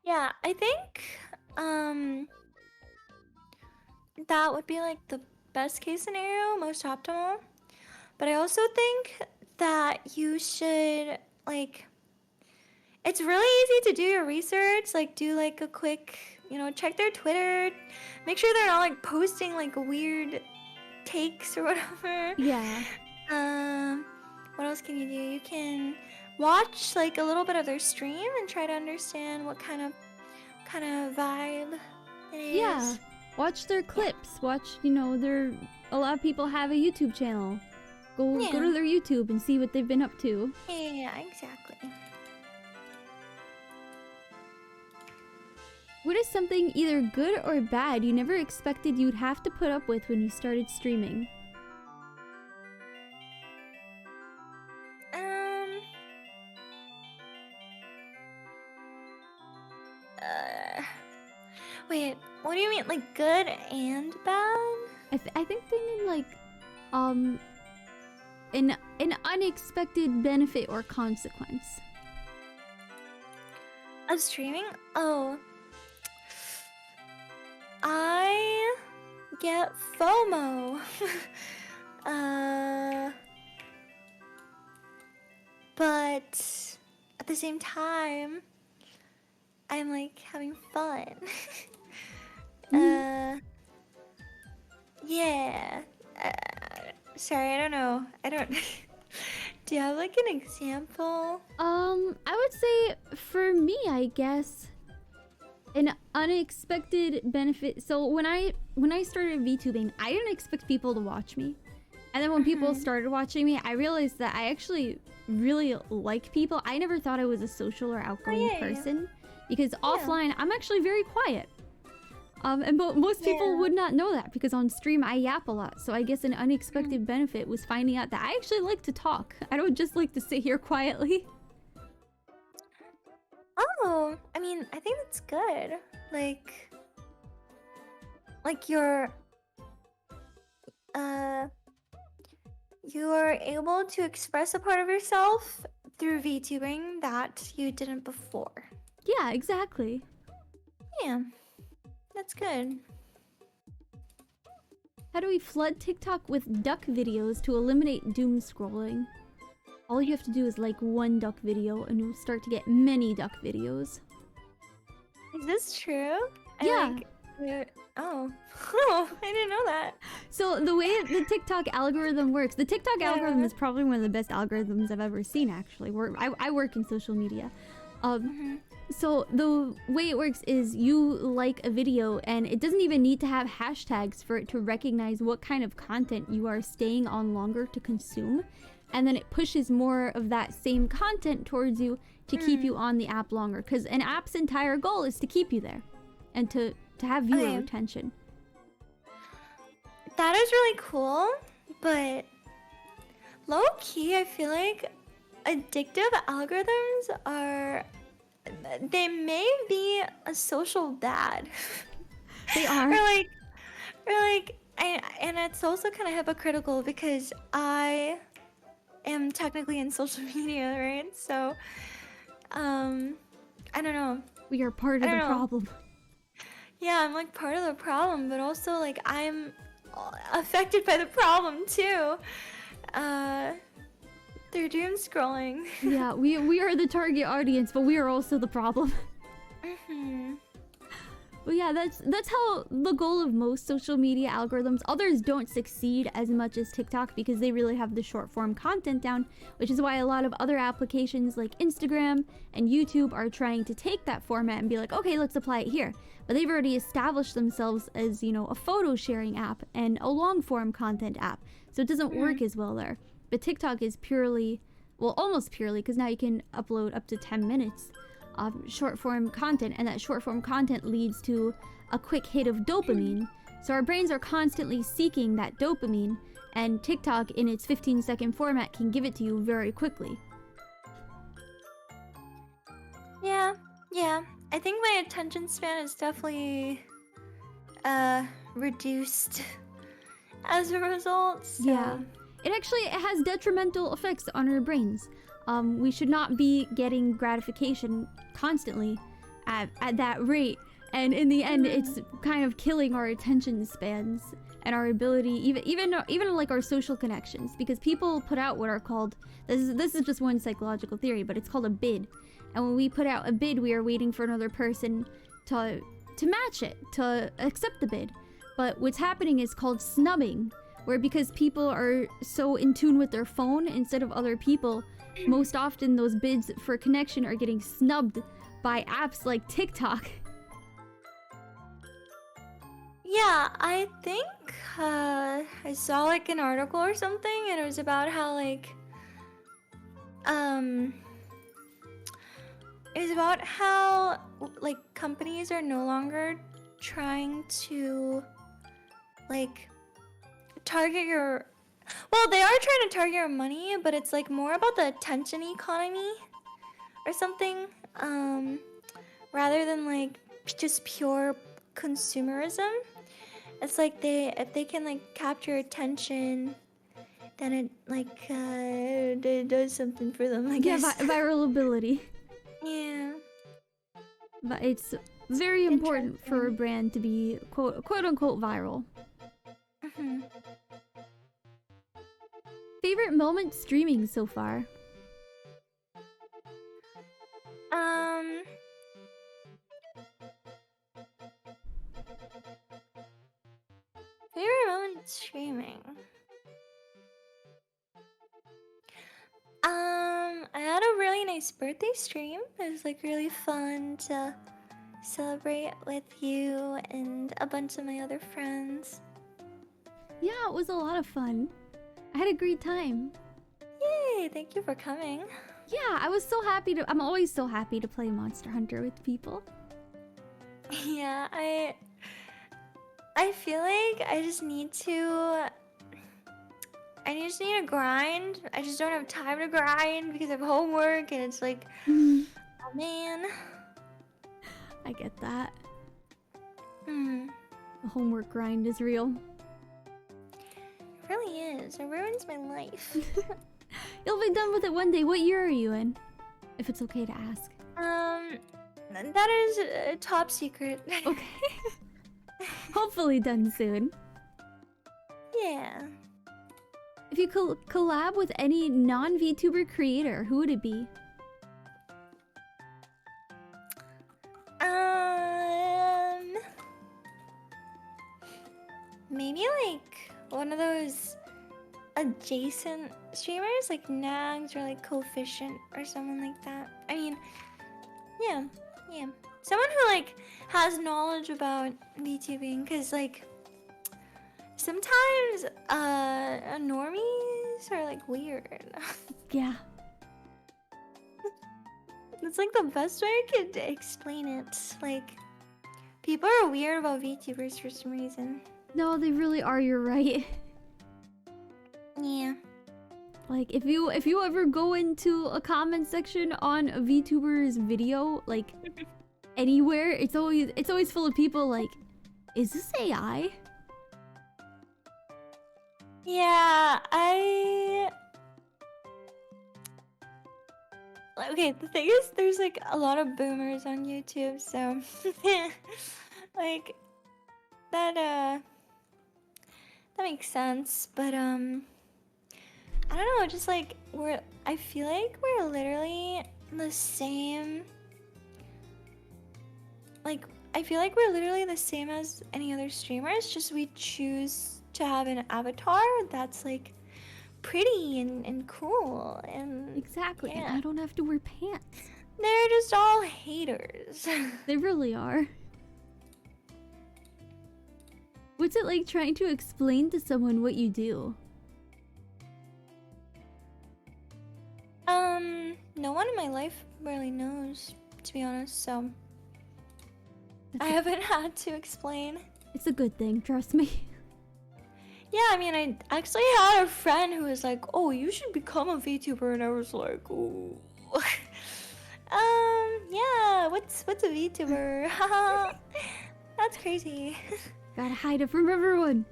Yeah, I think that would be like the best case scenario, most optimal. But I also think that you should like, it's really easy to do your research, like do like a quick, check their Twitter, make sure they're not like posting like weird takes or whatever. Yeah. What else can you do? You can watch like a little bit of their stream and try to understand what kind of vibe it is. Yeah. Watch their clips. Watch, a lot of people have a YouTube channel. Go to their YouTube and see what they've been up to. Yeah, exactly. What is something either good or bad you never expected you'd have to put up with when you started streaming? Wait, what do you mean, like good and bad? I think they mean like um an unexpected benefit or consequence. Of streaming? Oh, I get FOMO. uh, but at the same time, I'm like having fun. uh, yeah. Uh, Sorry, I don't know. I don't. Do you have like an example? I would say for me, I guess an unexpected benefit. So when I started VTubing, I didn't expect people to watch me. And then when people started watching me, I realized that I actually really like people. I never thought I was a social or outgoing person because offline I'm actually very quiet. And most people would not know that because on stream I yap a lot. So I guess an unexpected benefit was finding out that I actually like to talk. I don't just like to sit here quietly. Oh, I mean, I think that's good. Like you're able to express a part of yourself through VTubing that you didn't before. Yeah, exactly. Yeah, that's good. How do we flood TikTok with duck videos to eliminate doom scrolling? All you have to do is like one duck video and you'll start to get many duck videos. Is this true? Yeah. Oh, oh, I didn't know that. So the way the TikTok algorithm works, the TikTok algorithm is probably one of the best algorithms I've ever seen, actually. I work in social media. So the way it works is you like a video and it doesn't even need to have hashtags for it to recognize what kind of content you are staying on longer to consume. And then it pushes more of that same content towards you to keep you on the app longer. Because an app's entire goal is to keep you there and to have viewer retention. That is really cool, but low-key, I feel like addictive algorithms are... They may be a social bad. They are. And it's also kind of hypocritical because I am technically in social media, right? So, I don't know. We are part of the problem. Yeah, I'm like part of the problem, but also like I'm affected by the problem too. They're doom scrolling. Yeah, we are the target audience, but we are also the problem. But yeah, that's how the goal of most social media algorithms. Others don't succeed as much as TikTok because they really have the short form content down, which is why a lot of other applications like Instagram and YouTube are trying to take that format and be like, okay, let's apply it here. But they've already established themselves as, you know, a photo sharing app and a long form content app. So it doesn't work as well there. But TikTok is purely, well, almost purely, because now you can upload up to 10 minutes of short form content, and that short form content leads to a quick hit of dopamine. So our brains are constantly seeking that dopamine, and TikTok in its 15-second format can give it to you very quickly. Yeah. I think my attention span is definitely reduced as a result. So. Yeah. It has detrimental effects on our brains. We should not be getting gratification constantly at that rate, and in the end it's kind of killing our attention spans and our ability, even like our social connections, because people put out what are called, this is just one psychological theory, but it's called a bid. And when we put out a bid, we are waiting for another person to match it, to accept the bid. But what's happening is called snubbing, where because people are so in tune with their phone instead of other people, most often those bids for connection are getting snubbed by apps like TikTok. Yeah, I think I saw like an article or something, and it was about how it was about how like companies are no longer trying to like target your, well, they are trying to target your money, but it's like more about the attention economy or something, rather than like just pure consumerism. It's like if they can like capture attention, then it like it does something for them, I Yeah, guess. viral ability. Yeah. But it's very important for a brand to be quote unquote viral. Mm-hmm. Favorite moment streaming so far? Favorite moment streaming. I had a really nice birthday stream. It was like really fun to celebrate with you and a bunch of my other friends. Yeah, it was a lot of fun. I had a great time. Yay, thank you for coming. Yeah, I was so happy to. I'm always so happy to play Monster Hunter with people. Yeah, I feel like I just need to grind. I just don't have time to grind because of homework and it's like, oh man. I get that. Hmm. The homework grind is real. It really is. It ruins my life. You'll be done with it one day. What year are you in? If it's okay to ask. That is top secret. Okay. Hopefully done soon. Yeah. If you collab with any non-VTuber creator, who would it be? Maybe like one of those adjacent streamers like Nags or like Coefficient or someone like that. I mean, yeah. Someone who like has knowledge about VTubing, cause like sometimes normies are like weird. Yeah. It's like the best way I could explain it. Like people are weird about VTubers for some reason. No, they really are. You're right. Yeah. Like if you ever go into a comment section on a VTuber's video, like anywhere, it's always full of people like, is this AI? Yeah, okay, the thing is there's like a lot of boomers on YouTube, so like that makes sense, but I don't know, just like I feel like we're literally the same. Like I feel like we're literally the same as any other streamers, just we choose to have an avatar that's like pretty and cool and Exactly. yeah. And I don't have to wear pants. They're just all haters. They really are. What's it like trying to explain to someone what you do? No one in my life really knows, to be honest, so I haven't had to explain. It's a good thing, trust me. Yeah, I mean, I actually had a friend who was like, "Oh, you should become a VTuber," and I was like, "Oh, yeah, what's a VTuber? Haha, that's crazy." Gotta hide it from everyone.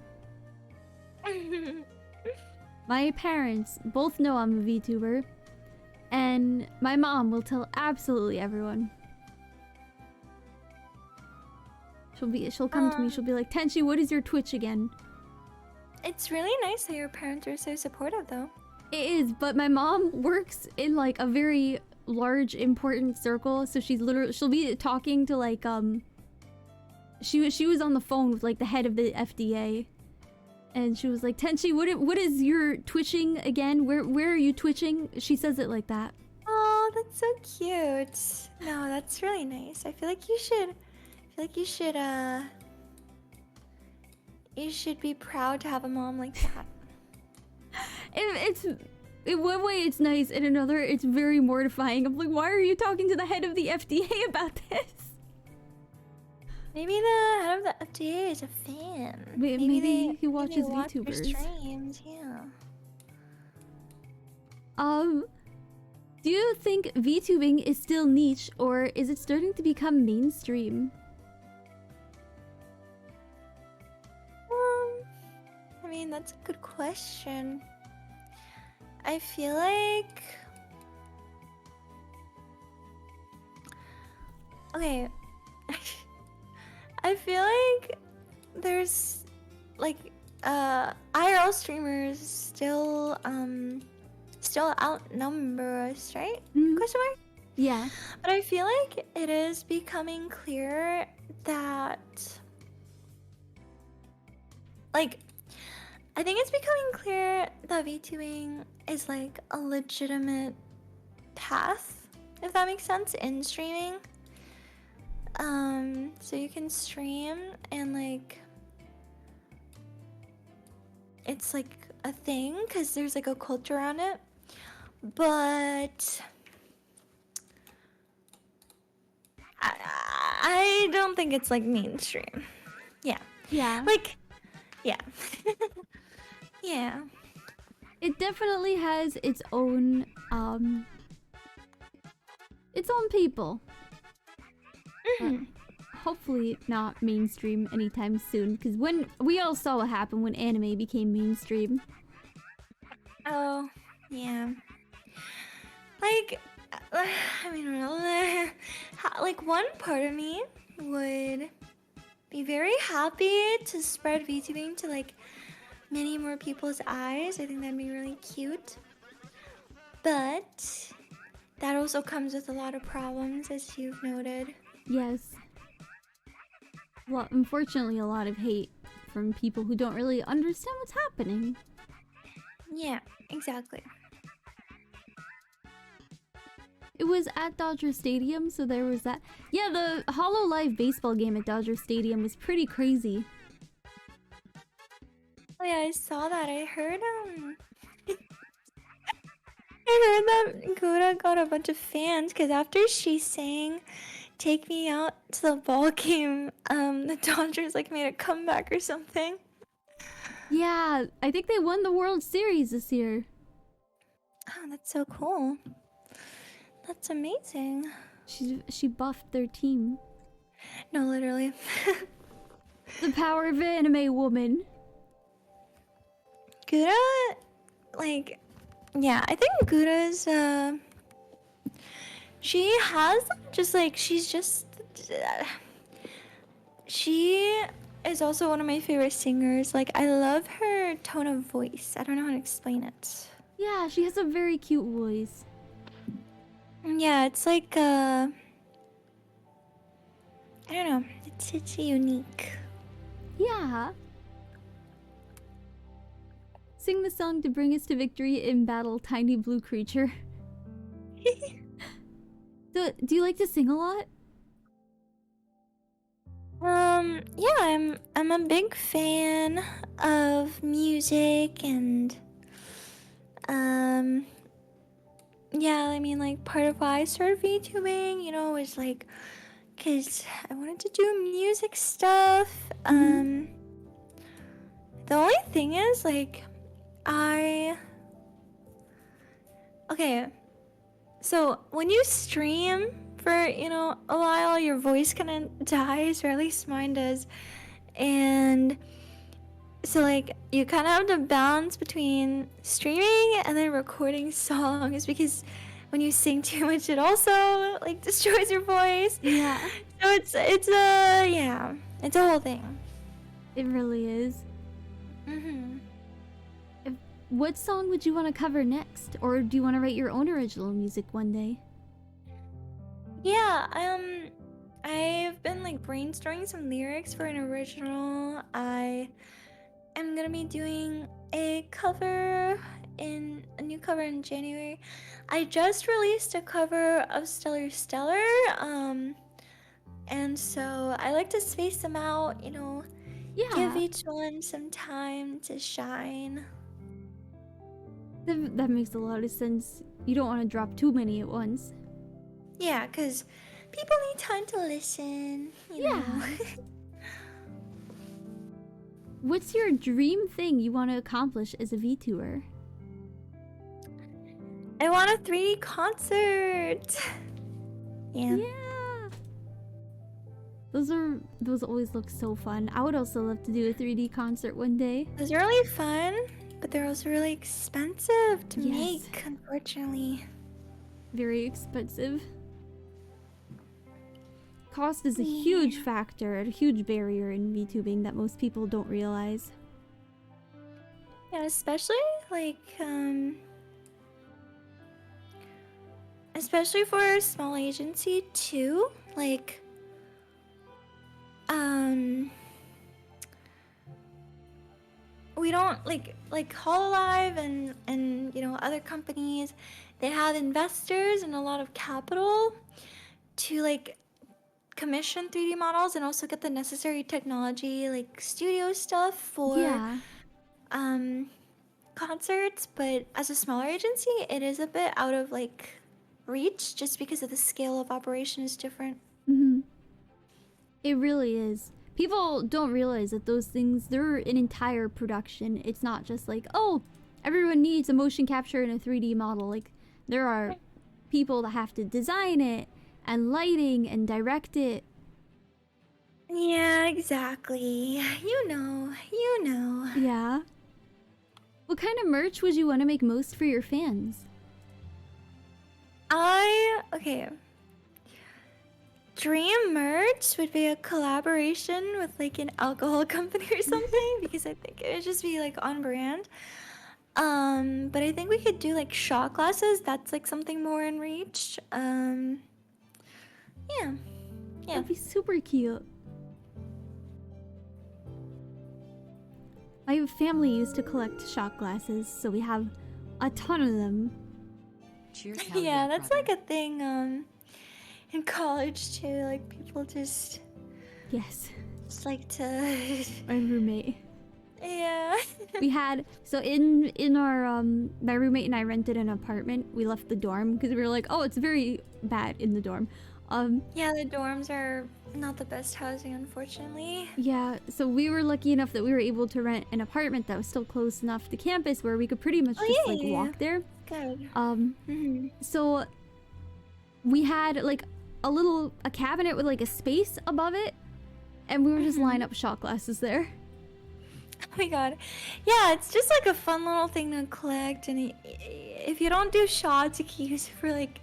My parents both know I'm a VTuber, and my mom will tell absolutely everyone. She'll come to me, she'll be like, Tenshi, what is your Twitch again? It's really nice that your parents are so supportive, though. It is, but my mom works in like a very large, important circle, so she'll be talking to like she was on the phone with like the head of the FDA, and she was like, Tenshi, what is your twitching again? Where are you twitching? She says it like that. Oh, that's so cute. No, that's really nice. I feel like you should you should be proud to have a mom like that. It's in one way it's nice, in another it's very mortifying. I'm like, why are you talking to the head of the FDA about this? Maybe the head of the FDA is a fan. Maybe he watches watch your VTubers. streams, yeah. Do you think VTubing is still niche, or is it starting to become mainstream? that's a good question. I feel like... Okay. I feel like there's like IRL streamers still outnumber us, right? Mhm. Question mark? Yeah. But I feel like it is becoming clear that like I think it's becoming clear that VTubing is like a legitimate path, if that makes sense, in streaming. So you can stream and like it's like a thing because there's like a culture on it, but I don't think it's like mainstream. Yeah, Yeah. like yeah, yeah. It definitely has its own people. But hopefully not mainstream anytime soon, because when we all saw what happened when anime became mainstream. Oh, yeah. Like, I mean, like one part of me would be very happy to spread VTubing to like many more people's eyes. I think that'd be really cute. But that also comes with a lot of problems, as you've noted. Yes. Well, unfortunately, a lot of hate from people who don't really understand what's happening. Yeah, exactly. It was at Dodger Stadium, so there was that. Yeah, the Hollow Live baseball game at Dodger Stadium was pretty crazy. Oh yeah, I saw that. I heard I heard that Gura got a bunch of fans because after she sang "Take Me Out to the Ball Game," the Dodgers like made a comeback or something. Yeah, I think they won the World Series this year. Oh, that's so cool. That's amazing. She buffed their team. No, literally. The power of anime woman. Gura, like, yeah, I think Gura's, she has just like, she is also one of my favorite singers. Like, I love her tone of voice. I don't know how to explain it. Yeah, she has a very cute voice. Yeah, it's like, I don't know. It's unique. Yeah. Sing the song to bring us to victory in battle, tiny blue creature. So, do you like to sing a lot? Yeah, I'm a big fan of music and yeah, I mean like part of why I started VTubing, you know, was like cuz I wanted to do music stuff. The only thing is like okay, so when you stream for, you know, a while, your voice kind of dies, or at least mine does. And so like you kind of have to balance between streaming and then recording songs because when you sing too much it also like destroys your voice. Yeah. So it's a yeah, it's a whole thing. It really is. What song would you want to cover next? Or do you want to write your own original music one day? Yeah, I've been like brainstorming some lyrics for an original. I am gonna be doing a new cover in January. I just released a cover of Stellar Stellar, and so I like to space them out, you know, Yeah. give each one some time to shine. That makes a lot of sense. You don't want to drop too many at once. Yeah, because people need time to listen, you know. What's your dream thing you want to accomplish as a VTuber? I want a 3D concert. Yeah. Yeah. Those always look so fun. I would also love to do a 3D concert one day. It was really fun, but they're also really expensive to Yes. make, unfortunately. Very expensive. Cost is a huge factor, a huge barrier in VTubing that most people don't realize. Yeah, especially like especially for a small agency too. Like we don't like Hololive and you know other companies, they have investors and a lot of capital to like commission 3D models and also get the necessary technology like studio stuff for Yeah. concerts, but as a smaller agency it is a bit out of like reach just because of the scale of operation is different. It really is. People don't realize that those things, they're an entire production. It's not just like, oh, everyone needs a motion capture and a 3D model. Like, there are people that have to design it, and lighting, and direct it. Yeah, exactly. You know. Yeah. What kind of merch would you want to make most for your fans? Okay. Dream merch would be a collaboration with like an alcohol company or something because I think it would just be like on brand. But I think we could do like shot glasses. That's like something more in reach. Yeah. That'd be super cute. My family used to collect shot glasses, so we have a ton of them. Cheers, Yeah, that's brother. like a thing in college too. Like people just like to My roommate. yeah. We had in our my roommate and I rented an apartment. We left the dorm because we were like, oh, it's very bad in the dorm. Yeah, the dorms are not the best housing, unfortunately. Yeah, so we were lucky enough that we were able to rent an apartment that was still close enough to campus where we could pretty much just like walk there. Good. So we had like a cabinet with like a space above it, and we would just line up shot glasses there. Oh my god. Yeah, it's just like a fun little thing to collect, and if you don't do shots, you can use it for like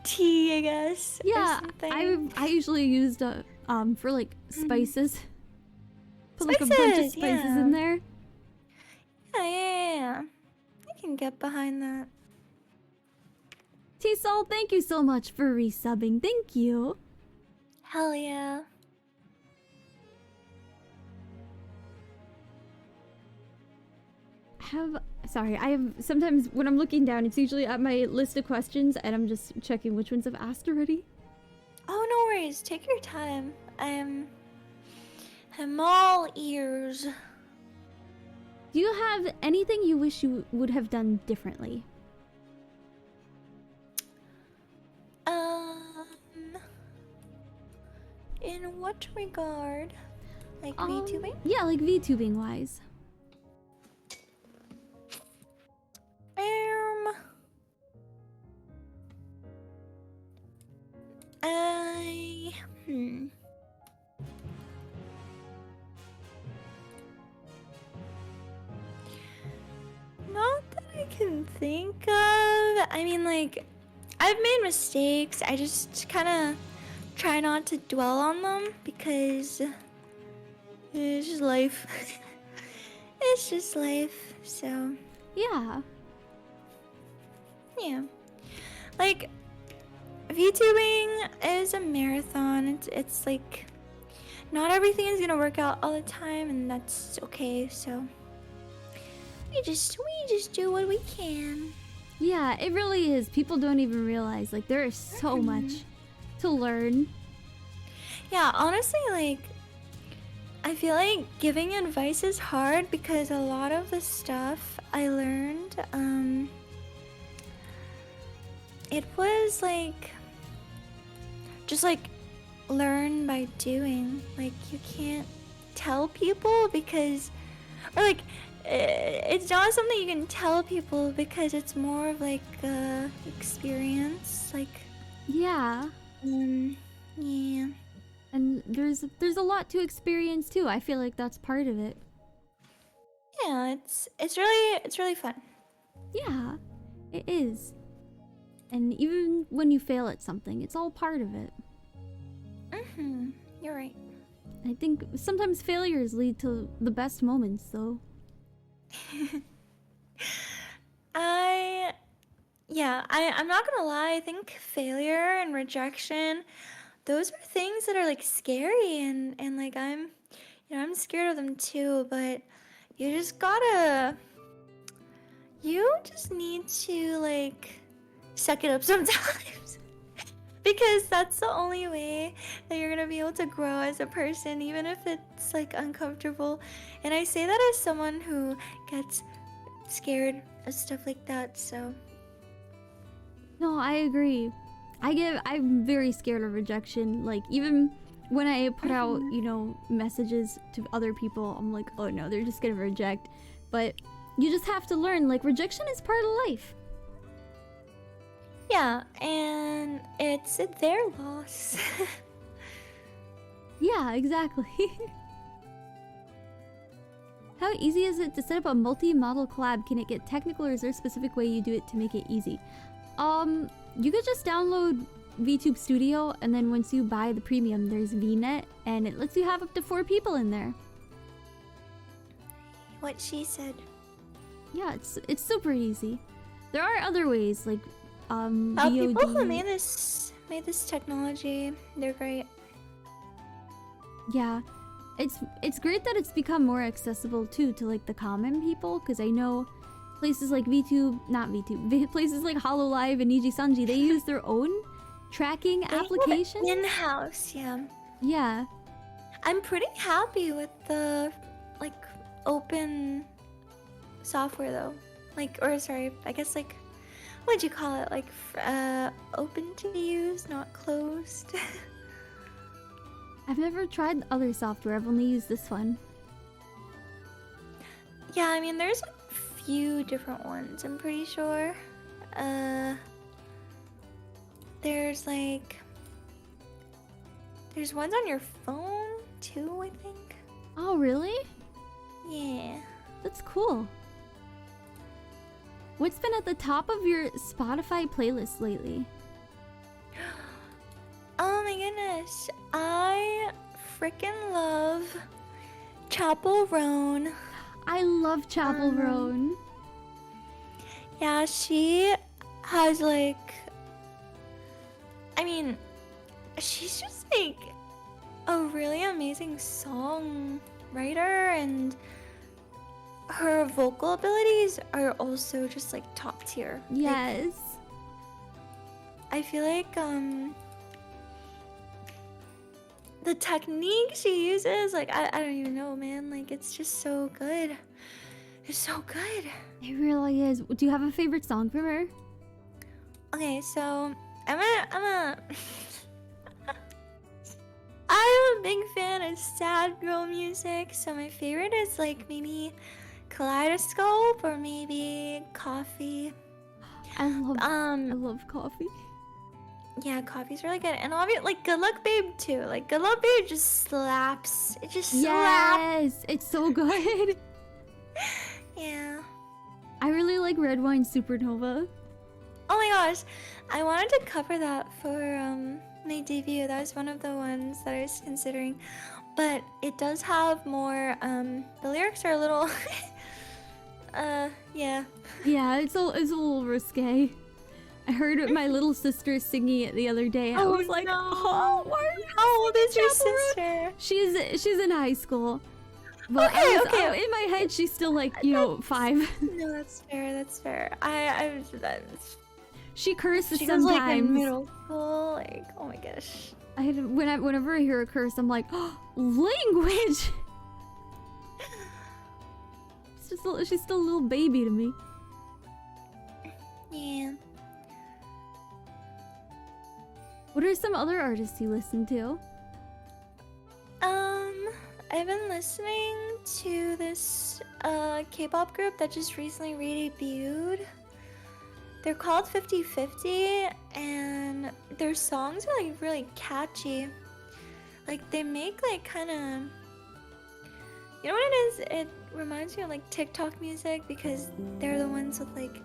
tea, I guess. Yeah, or something. I usually used for like spices. Put like a bunch of Spices, spices in there. Yeah. I can get behind that. T-Sol, thank you so much for resubbing. Thank you. Hell yeah. I have sometimes when I'm looking down, it's usually at my list of questions and I'm just checking which ones I've asked already. Oh, no worries. Take your time. I'm all ears. Do you have anything you wish you would have done differently? In what regard? Like VTubing? Yeah, like VTubing wise. Not that I can think of. I mean, like, I've made mistakes. I just kind of try not to dwell on them because it's just life. It's just life, so. Yeah. Yeah. Like, VTubing is a marathon. It's like, not everything is gonna work out all the time, and that's okay, so. We just do what we can. Yeah, it really is. People don't even realize, like, there is so much to learn. Yeah, honestly, like, I feel like giving advice is hard because a lot of the stuff I learned, it was like, just like, learn by doing. Like, you can't tell people because, or like, it's not something you can tell people because it's more of like experience. Like, yeah. yeah. And there's a lot to experience too. I feel like that's part of it. Yeah, it's really fun. Yeah, it is. And even when you fail at something, it's all part of it. You're right. I think sometimes failures lead to the best moments, though. I'm not gonna lie, I think failure and rejection, those are things that are like scary and like I'm scared of them too, but you just gotta you just need to like suck it up sometimes. Because that's the only way that you're gonna be able to grow as a person, even if it's like uncomfortable. And I say that as someone who gets scared of stuff like that, so. No, I agree. I'm very scared of rejection. Like, even when I put out, messages to other people, I'm like, oh no, they're just gonna reject. But you just have to learn, like, rejection is part of life. Yeah, and it's their loss. Yeah, exactly. How easy is it to set up a multi-model collab? Can it get technical, or is there a specific way you do it to make it easy? You could just download VTube Studio, and then once you buy the premium, there's VNet, and it lets you have up to 4 people in there. What she said. Yeah, it's super easy. There are other ways, like People VOD. who made this technology, they're great. Yeah, it's great that it's become more accessible too to like the common people, because I know places like places like HoloLive and Nijisanji, they use their own tracking applications In-house, yeah. Yeah. I'm pretty happy with the like open software though. I guess like what'd you call it? Like open to use, not closed. I've never tried other software. I've only used this one. Yeah, I mean there's a few different ones, I'm pretty sure. There's ones on your phone too, I think. Oh, really? Yeah. That's cool. What's been at the top of your Spotify playlist lately? Oh my goodness. I freaking love Chapel Roan. I love Chapel Roan. Yeah, she has she's just like a really amazing songwriter, and her vocal abilities are also just like top tier. Yes. Like, I feel like the technique she uses, like I don't even know, man. Like it's just so good. It's so good. It really is. Do you have a favorite song from her? Okay, so I'm a I'm a big fan of sad girl music, so my favorite is like maybe Kaleidoscope or maybe Coffee. I love Coffee. Yeah, Coffee's really good. And obviously like Good Luck Babe too. Like Good Luck Babe just slaps. It just slaps. Yes, it's so good. Yeah. I really like Red Wine Supernova. Oh my gosh, I wanted to cover that for my debut. That was one of the ones that I was considering, but it does have more. The lyrics are a little, yeah. Yeah, it's a little risque. I heard my little sister singing it the other day. I was like, no. oh, why are you How old is your Chapel Roan? sister? She's in high school. But Okay. in my head, she's still like 5. No, that's fair. That's fair. She curses She sometimes. was like in middle school. Like, oh my gosh. Whenever I hear a curse, I'm like, oh, language. She's still a little baby to me. Yeah. What are some other artists you listen to? I've been listening to this K-pop group that just recently redebuted. They're called 50/50, and their songs are like really catchy. like they make like kind of, you know what it is? It reminds me of like TikTok music because they're the ones with like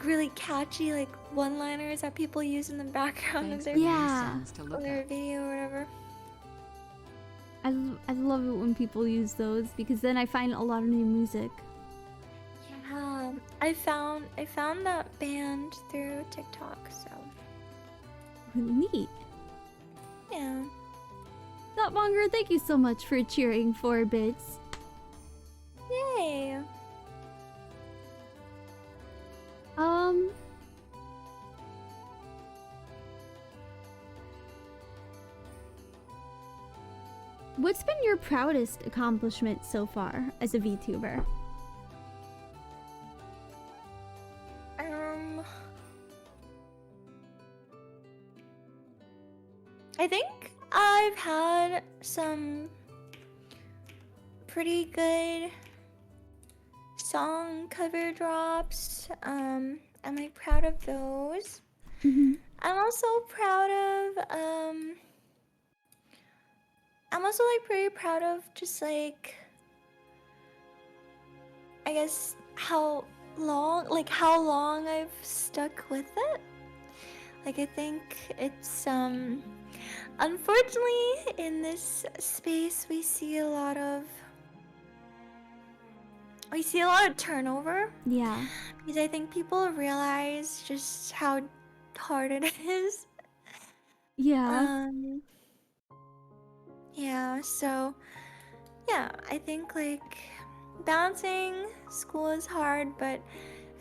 really catchy like one-liners that people use in the background of their Yeah. of their video or whatever. I love it when people use those because then I find a lot of new music. Yeah, I found that band through TikTok, so Neat. yeah. Monger, thank you so much for cheering 4 bits. Yay! What's been your proudest accomplishment so far as a VTuber? I think I've had some pretty good song cover drops. I'm like proud of those. I'm also proud of I'm also like pretty proud of just like I guess how long I've stuck with it. Like I think it's unfortunately in this space we see a lot of turnover. Yeah. Because I think people realize just how hard it is. Yeah. Yeah, so yeah, I think like balancing school is hard, but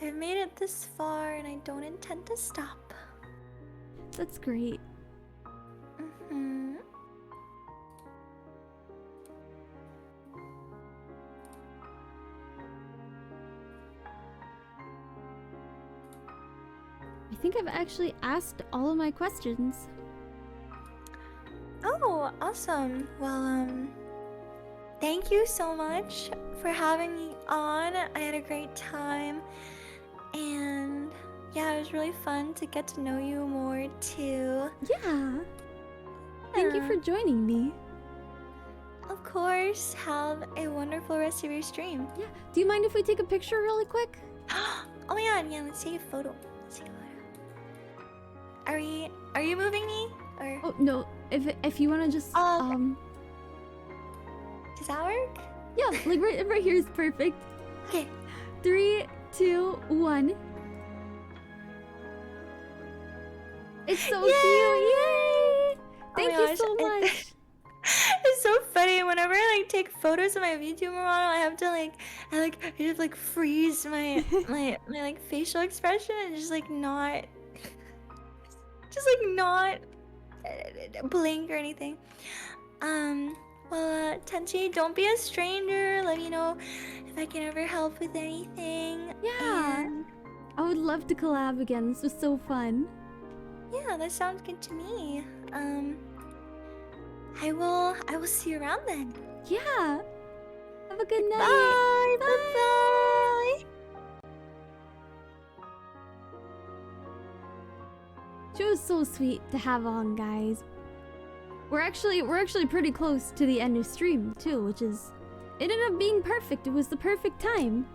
I've made it this far and I don't intend to stop. That's great. I think I've actually asked all of my questions. Oh, awesome. Well, thank you so much for having me on. I had a great time. And yeah, it was really fun to get to know you more too. Yeah. Thank you for joining me. Of course. Have a wonderful rest of your stream. Yeah. Do you mind if we take a picture really quick? Oh my god, yeah, let's take a photo. Let's take a photo. Are you moving me? Or Oh no. If you wanna just okay. Does that work? Yeah, like right here is perfect. Okay. 3, 2, 1. It's so cute! Yay! Thank you so much. It's so funny. Whenever I like take photos of my VTuber model, I have to I just like freeze my like facial expression and just like not blink or anything. Well, Tenshi, don't be a stranger. Let me know if I can ever help with anything. Yeah. And I would love to collab again. This was so fun. yeah, that sounds good to me. I will see you around then. Yeah. Have a good night. Bye. Bye. Bye. She was so sweet to have on, guys. We're actually pretty close to the end of stream too, which is it ended up being perfect. It was the perfect time.